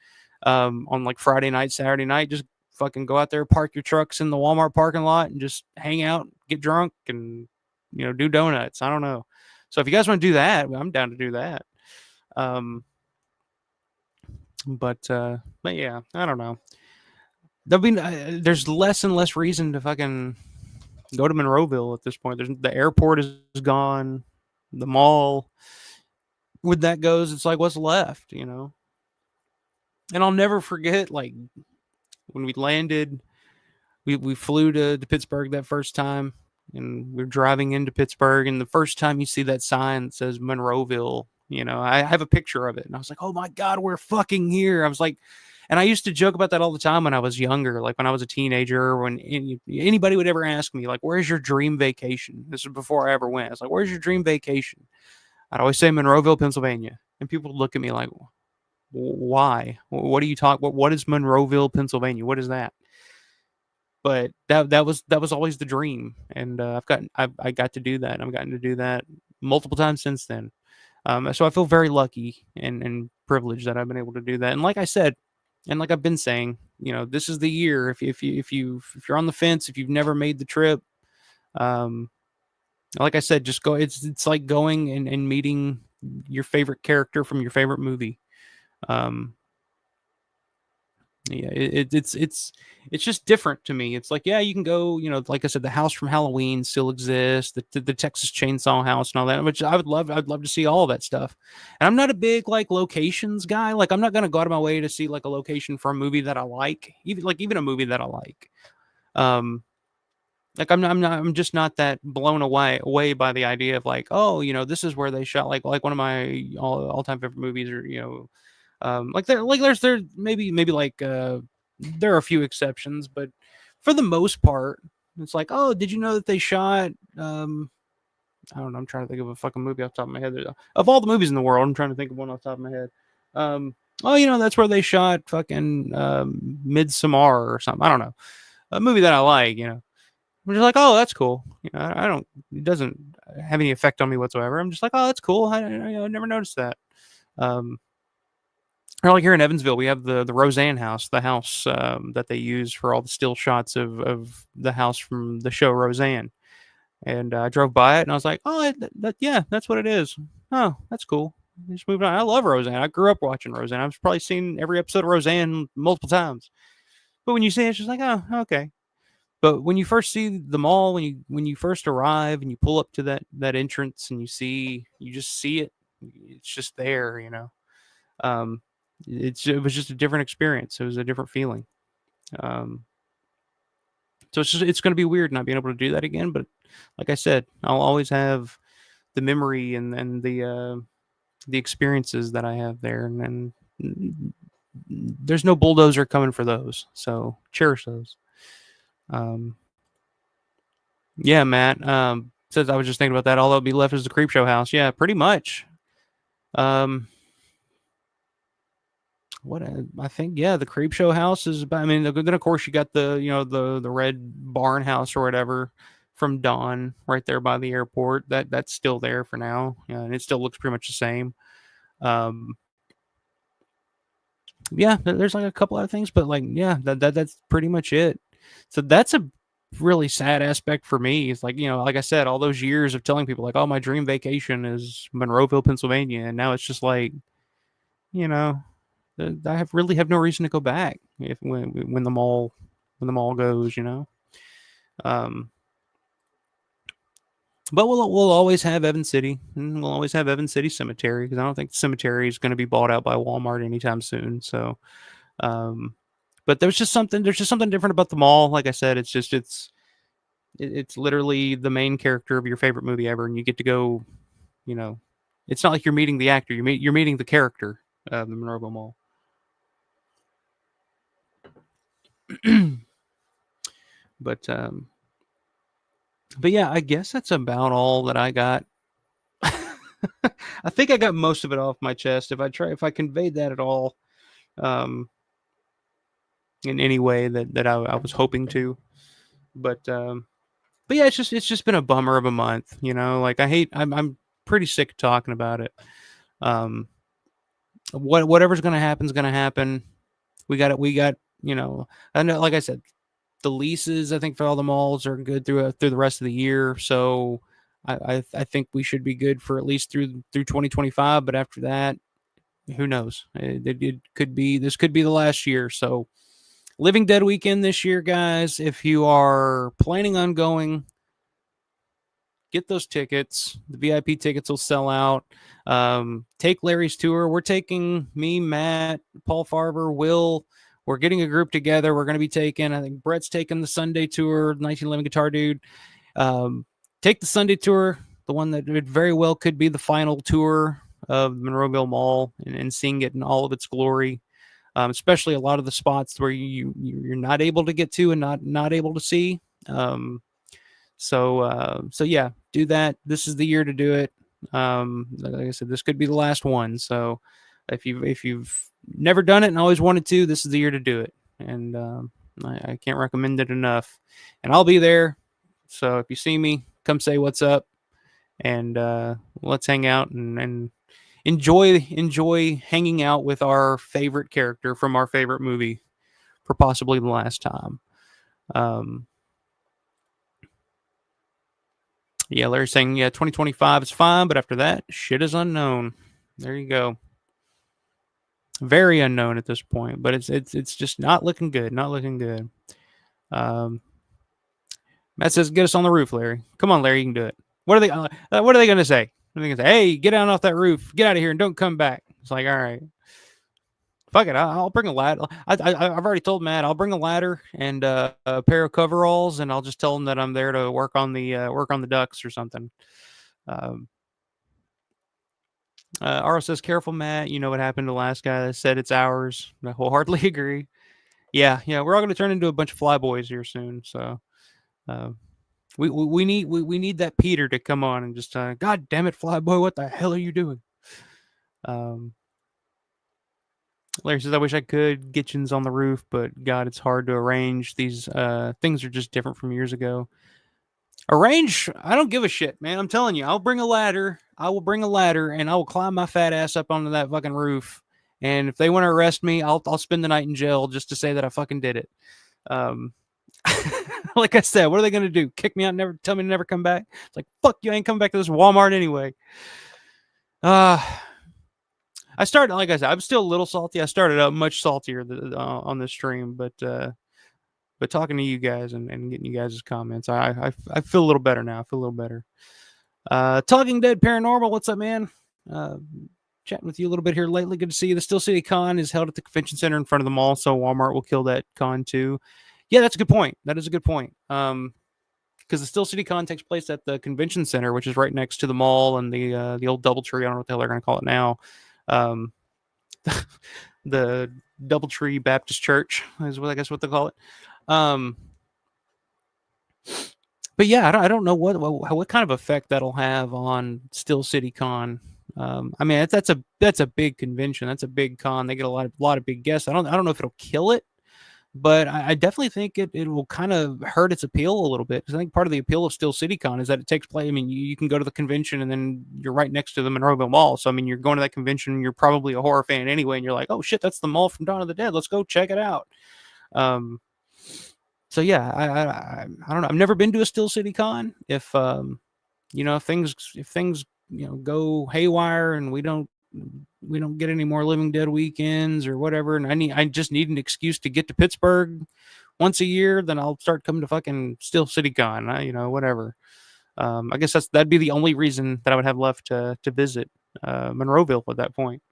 A: On like Friday night, Saturday night, just fucking go out there, park your trucks in the Walmart parking lot, and just hang out, get drunk, and do donuts. I don't know. So if you guys want to do that, I'm down to do that. But yeah, I don't know. There's less and less reason to fucking go to Monroeville at this point. The airport is gone, the mall. With that goes, it's like what's left, And I'll never forget, like when we landed, we flew to Pittsburgh that first time, and we're driving into Pittsburgh, and the first time you see that sign that says Monroeville, I have a picture of it, and I was like, oh my God, we're fucking here. I was like, and I used to joke about that all the time when I was younger, like when I was a teenager, when anybody would ever ask me, like, where's your dream vacation? This was before I ever went. I was like, where's your dream vacation? I'd always say Monroeville, Pennsylvania. And people would look at me like, why? What are you talking? What is Monroeville, Pennsylvania? What is that? But that was always the dream, and I got to do that. I've gotten to do that multiple times since then. So I feel very lucky and privileged that I've been able to do that. And like I said, and like I've been saying, this is the year. If you're on the fence, if you've never made the trip, like I said, just go. It's like going and meeting your favorite character from your favorite movie. Yeah, it's just different to me. It's like, yeah, you can go, like I said, the house from Halloween still exists, the Texas Chainsaw House and all that, which I'd love to see all of that stuff. And I'm not a big like locations guy. Like I'm not gonna go out of my way to see like a location for a movie that I like, even a movie that I like. Like I'm just not that blown away by the idea of like, oh, this is where they shot like one of my all-time favorite movies, or there's maybe like there are a few exceptions, but for the most part, it's like, oh, did you know that they shot I don't know, I'm trying to think of a fucking movie off the top of my head. Of all the movies in the world, I'm trying to think of one off the top of my head. Oh, that's where they shot fucking Midsommar or something. I don't know. A movie that I like, I'm just like, oh, that's cool. I don't. It doesn't have any effect on me whatsoever. I'm just like, oh, that's cool. I never noticed that. Or like here in Evansville, we have the Roseanne house, the house that they use for all the still shots of the house from the show Roseanne. And I drove by it, and I was like, oh, yeah, that's what it is. Oh, that's cool. Just moved on. I love Roseanne. I grew up watching Roseanne. I've probably seen every episode of Roseanne multiple times. But when you see it, it's just like, oh, okay. But when you first see the mall, when you first arrive and you pull up to that entrance and you just see it, it's just there, it was just a different experience. It was a different feeling. So it's going to be weird not being able to do that again. But like I said, I'll always have the memory and the experiences that I have there, and there's no bulldozer coming for those. So cherish those. Yeah, Matt. Says I was just thinking about that. All that'll be left is the creep show house. Yeah, pretty much. What I think, yeah, the creep show house is. I mean, then of course you got the red barn house or whatever from Dawn right there by the airport. That's still there for now, and it still looks pretty much the same. Yeah, there's like a couple other things, but like, yeah, that's pretty much it. So that's a really sad aspect for me. It's like, like I said, all those years of telling people like, oh, my dream vacation is Monroeville, Pennsylvania, and now it's just like, I really have no reason to go back when the mall goes, But we'll always have Evans City, and we'll always have Evans City Cemetery, because I don't think the cemetery is going to be bought out by Walmart anytime soon. So, but there's just something different about the mall. Like I said, it's literally the main character of your favorite movie ever, and you get to go. It's not like you're meeting the actor; you're meeting the character of the Monroeville Mall. But yeah, I guess that's about all that I got. I think I got most of it off my chest. If I conveyed that at all, in any way that I was hoping to. But yeah, it's just been a bummer of a month. Like I'm pretty sick of talking about it. Um, whatever's gonna happen is gonna happen. We got it. We got I know, like I said, the leases I think for all the malls are good through the rest of the year. So I think we should be good for at least through 2025. But after that, who knows? It could be this could be the last year. So Living Dead weekend this year, guys. If you are planning on going, get those tickets. The VIP tickets will sell out. Take Larry's tour. We're taking me, Matt, Paul Farber, Will. We're getting a group together. We're going to be taking, I think Brett's taking the Sunday tour, 1911 Guitar Dude. Take the Sunday tour, the one that very well could be the final tour of Monroeville Mall and seeing it in all of its glory. Especially a lot of the spots where you're not able to get to and not able to see. So yeah, do that. This is the year to do it. Like I said, this could be the last one. So if you've never done it and always wanted to, this is the year to do it. And I can't recommend it enough. And I'll be there. So if you see me, come say what's up, and let's hang out and enjoy hanging out with our favorite character from our favorite movie for possibly the last time. Yeah, Larry's saying, yeah, 2025 is fine, but after that, shit is unknown. There you go. Very unknown at this point, but it's just not looking good. Not looking good. Matt says, "Get us on the roof, Larry. Come on, Larry, you can do it." What are they? What are they going to say? Are they going to say, "Hey, get down off that roof, get out of here, and don't come back"? It's like, all right, fuck it. I'll bring a ladder. I've already told Matt I'll bring a ladder and a pair of coveralls, and I'll just tell him that I'm there to work on the ducks or something. Aro says, "Careful, Matt. You know what happened to the last guy that said it's ours." I wholeheartedly agree. Yeah, we're all going to turn into a bunch of flyboys here soon. So we need that Peter to come on and just God damn it, flyboy, what the hell are you doing? Larry says, "I wish I could Gitchens on the roof, but God, it's hard to arrange. These things are just different from years ago." Arrange? I don't give a shit, man. I'm telling you, I'll bring a ladder. I will bring a ladder, and I will climb my fat ass up onto that fucking roof. And if they want to arrest me, I'll spend the night in jail just to say that I fucking did it. Like I said, what are they gonna do? Kick me out? Never tell me to never come back? It's like, fuck you, I ain't coming back to this Walmart anyway. I started, like I said, I'm still a little salty. I started out much saltier on this stream, but talking to you guys and getting you guys' comments, I feel a little better now. I feel a little better. Talking Dead Paranormal, what's up, man? Chatting with you a little bit here lately. Good to see you. The Steel City Con is held at the convention center in front of the mall, so Walmart will kill that con too. Yeah, that's a good point. That is a good point. Because the Steel City Con takes place at the convention center, which is right next to the mall and the old DoubleTree. I don't know what the hell they're going to call it now. The DoubleTree Baptist Church is what I guess what they call it. But yeah, I don't know what kind of effect that'll have on Steel City Con. I mean, that's a big convention. That's a big con. They get a lot of big guests. I don't know if it'll kill it, but I definitely think it will kind of hurt its appeal a little bit. Because I think part of the appeal of Steel City Con is that it takes place. I mean, you can go to the convention and then you're right next to the Monroeville Mall. So I mean, you're going to that convention and you're probably a horror fan anyway, and you're like, oh shit, that's the mall from Dawn of the Dead. Let's go check it out. So yeah, I don't know. I've never been to a Steel City Con. If if things go haywire and we don't get any more Living Dead weekends or whatever, and I just need an excuse to get to Pittsburgh once a year, then I'll start coming to fucking Steel City Con. Whatever. I guess that'd be the only reason that I would have left to visit Monroeville at that point.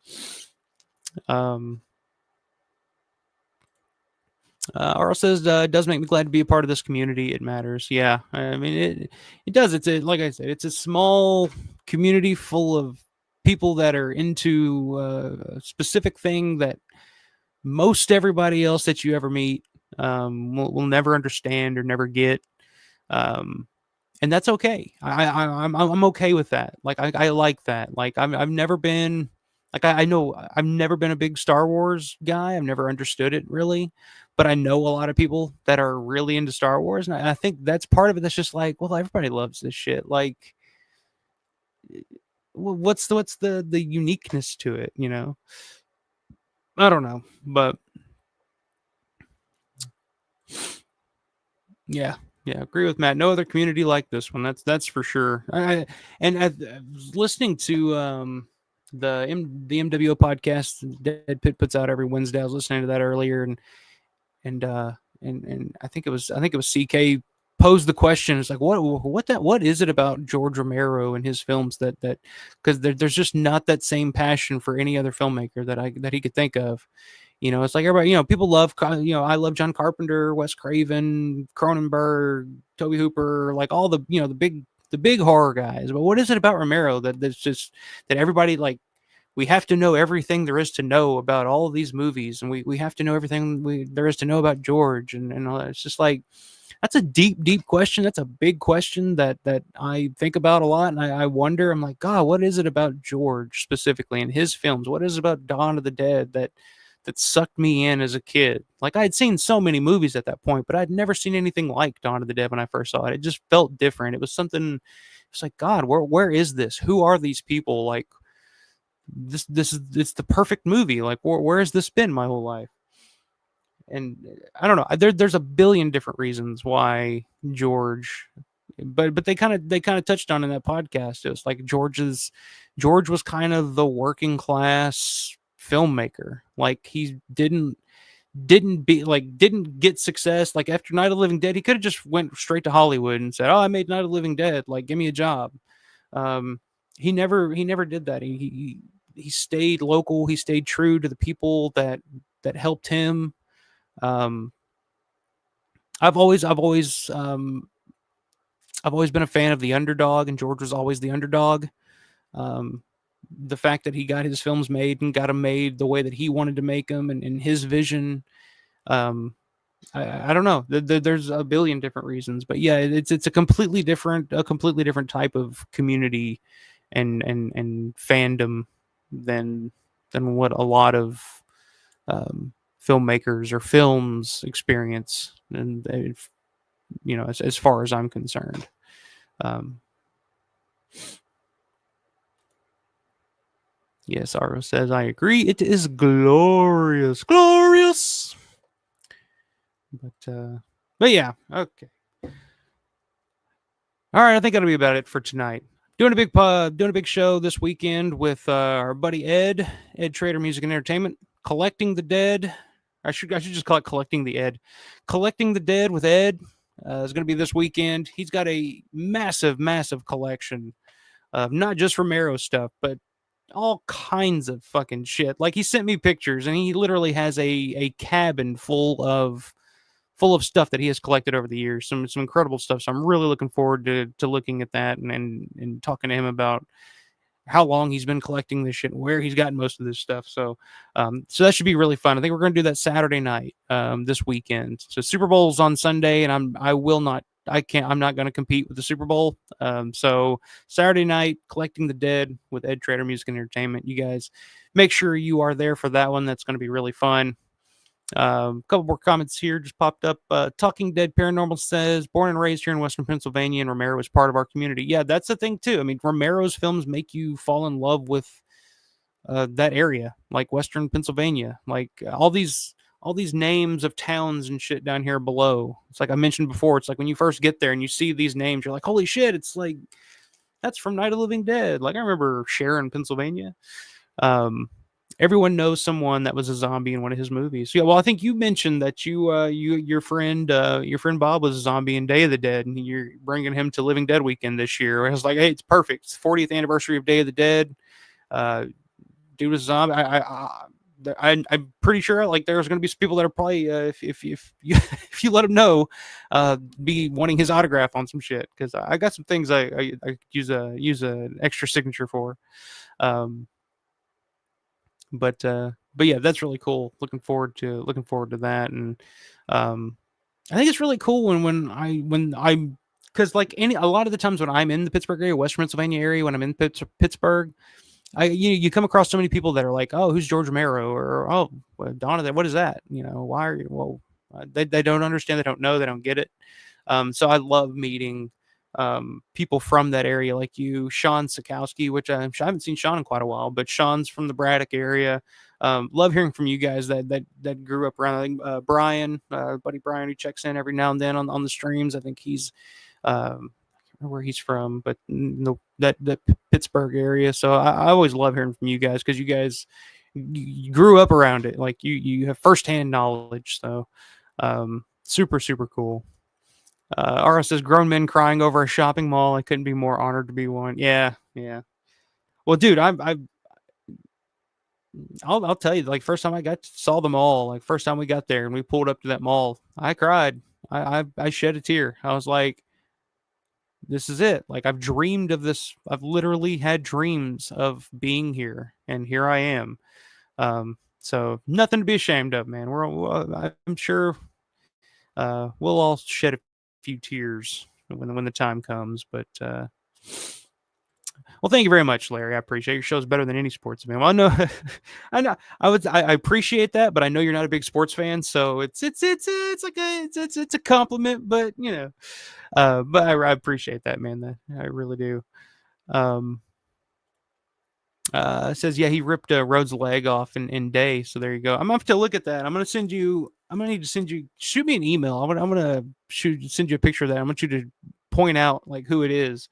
A: Arl says, it does make me glad to be a part of this community. It matters. Yeah, I mean, it does. Like I said, it's a small community full of people that are into a specific thing that most everybody else that you ever meet will never understand or never get. And that's okay. I'm okay with that. Like I like that. Like I've never been Like I know I've never been a big Star Wars guy. I've never understood it really, but I know a lot of people that are really into Star Wars, and I think that's part of it. That's just like, well, everybody loves this shit. Like, what's the uniqueness to it? You know, I don't know, but yeah, yeah, agree with Matt. No other community like this one. That's for sure. I was listening to the MWO podcast Dead Pit puts out every Wednesday. I was listening to that earlier, and uh and I think it was CK posed the question. It's like what is it about George Romero and his films that because there's just not that same passion for any other filmmaker that he could think of. You know, it's like everybody, people love, I love John Carpenter, Wes Craven, Cronenberg, Toby Hooper, like all the big horror guys. But what is it about Romero that's just that everybody like we have to know everything there is to know about all of these movies, and we have to know everything there is to know about George and all that. It's just like that's a deep question. That's a big question that I think about a lot, and I wonder. I'm like, God, what is it about George specifically in his films? What is it about Dawn of the Dead that sucked me in as a kid? Like I had seen so many movies at that point, but I'd never seen anything like Dawn of the Dead when I first saw it. It just felt different. It was something. It's like, God, where is this? Who are these people? Like this is it's the perfect movie. Like where has this been my whole life? And I don't know. There's a billion different reasons why George, but they kind of touched on in that podcast. It was like George was kind of the working class filmmaker. Like he didn't get success. Like after Night of the Living Dead, he could have just went straight to Hollywood and said, "Oh, I made Night of the Living Dead. Like give me a job." Um, he never did that. He stayed local. He stayed true to the people that helped him. Um, I've always been a fan of the underdog, and George was always the underdog. Um, the fact that he got his films made and got them made the way that he wanted to make them and his vision. Um, I don't know. There's a billion different reasons, but yeah, it's a completely different type of community and fandom than what a lot of filmmakers or films experience, and as far as I'm concerned. Um, yes, Aro says I agree. It is glorious, glorious. But yeah, okay. All right, I think that'll be about it for tonight. Doing a big show this weekend with our buddy Ed Trader Music and Entertainment, collecting the dead. I should just call it collecting the Ed, collecting the dead with Ed. Is going to be this weekend. He's got a massive collection of not just Romero stuff, but all kinds of fucking shit. Like he sent me pictures, and he literally has a cabin full of stuff that he has collected over the years. Some incredible stuff. So I'm really looking forward to looking at that and talking to him about how long he's been collecting this shit and where he's gotten most of this stuff. So that should be really fun. I think we're going to do that Saturday night this weekend. So Super Bowl's on Sunday, and I'm not going to compete with the Super Bowl. So Saturday night, collecting the dead with Ed Trader Music and Entertainment. You guys make sure you are there for that one. That's going to be really fun. A couple more comments here just popped up. Talking Dead Paranormal says, born and raised here in Western Pennsylvania, and Romero is part of our community. Yeah, that's the thing too. I mean, Romero's films make you fall in love with that area, like Western Pennsylvania, like all these names of towns and shit down here below. It's like I mentioned before. It's like when you first get there and you see these names, you're like, holy shit! It's like that's from Night of the Living Dead. Like I remember Sharon, Pennsylvania. Um, Everyone knows someone that was a zombie in one of his movies. Yeah, well, I think you mentioned that your friend Bob was a zombie in Day of the Dead, and you're bringing him to Living Dead weekend this year. I was like, hey, it's perfect. It's 40th anniversary of Day of the Dead. Dude was a zombie. I'm pretty sure like there's going to be some people that are probably if you if you let him know, be wanting his autograph on some shit because I got some things I use an extra signature for. Um, but yeah, that's really cool. Looking forward to that, and um, I think it's really cool when I'm because like a lot of the times when I'm in the Pittsburgh area, Western Pennsylvania area, when I'm in Pittsburgh, you come across so many people that are like, oh, who's George Romero, or oh, Donna, what is that? Why are you? Well, they don't understand, they don't know, they don't get it. So I love meeting people from that area, like you, Sean Sikowski, which I haven't seen Sean in quite a while, but Sean's from the Braddock area. Love hearing from you guys that grew up around. I think Brian, buddy Brian, who checks in every now and then on the streams. I think he's where he's from, but no, that Pittsburgh area. So I always love hearing from you guys, because you guys you grew up around it, like you have firsthand knowledge. So super super cool. Ara says grown men crying over a shopping mall. I couldn't be more honored to be one. Yeah, yeah. Well, dude, I'll tell you, like first time saw the mall, like first time we got there and we pulled up to that mall, I cried. I shed a tear. I was like, this is it. Like I've dreamed of this. I've literally had dreams of being here, and here I am. So nothing to be ashamed of, man. I'm sure we'll all shed a few tears when the time comes. But well, thank you very much, Larry. I appreciate your show's better than any sports man. Well, I know, I know, I appreciate that, but I know you're not a big sports fan, so it's like it's a compliment, but but I appreciate that, man. That I really do. Says yeah, he ripped Rhodes' leg off in day. So there you go. I'm gonna have to look at that. I'm gonna need to send you. Shoot me an email. I'm gonna send you a picture of that. I want you to point out like who it is.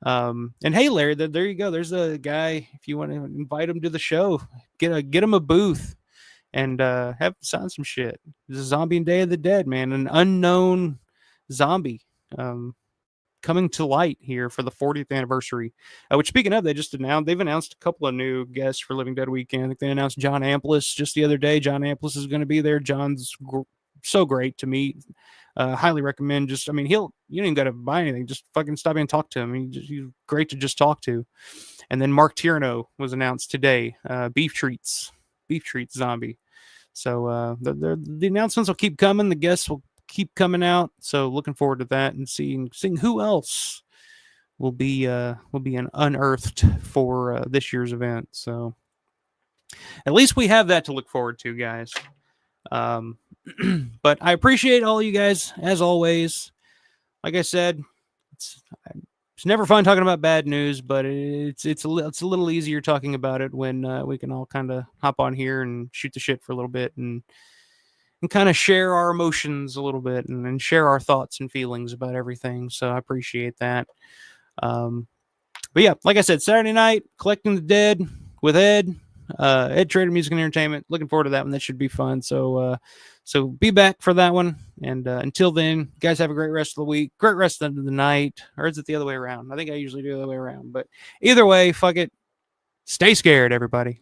A: And hey, Larry, there you go. There's a guy. If you want to invite him to the show, get him a booth and have sign some shit. This is Zombie and Day of the Dead, man. An unknown zombie. Coming to light here for the 40th anniversary. Which, speaking of, they've announced a couple of new guests for Living Dead Weekend. I think they announced John Amplis just the other day. John Amplis is going to be there. John's so great to meet. Highly recommend. You don't even got to buy anything. Just fucking stop in and talk to him. He's great to just talk to. And then Mark Tierno was announced today. Beef treats zombie. So the announcements will keep coming. The guests will keep coming out. So looking forward to that and seeing who else will be unearthed for this year's event. So at least we have that to look forward to, guys. But I appreciate all you guys as always. Like I said, it's never fun talking about bad news, but it's a little easier talking about it when we can all kind of hop on here and shoot the shit for a little bit and kind of share our emotions a little bit and share our thoughts and feelings about everything. So I appreciate that. But yeah, like I said, Saturday night, Collecting the Dead with Ed. Ed Trader Music and Entertainment. Looking forward to that one. That should be fun. So be back for that one. And until then, guys, have a great rest of the week. Great rest of the night. Or is it the other way around? I think I usually do the other way around. But either way, fuck it. Stay scared, everybody.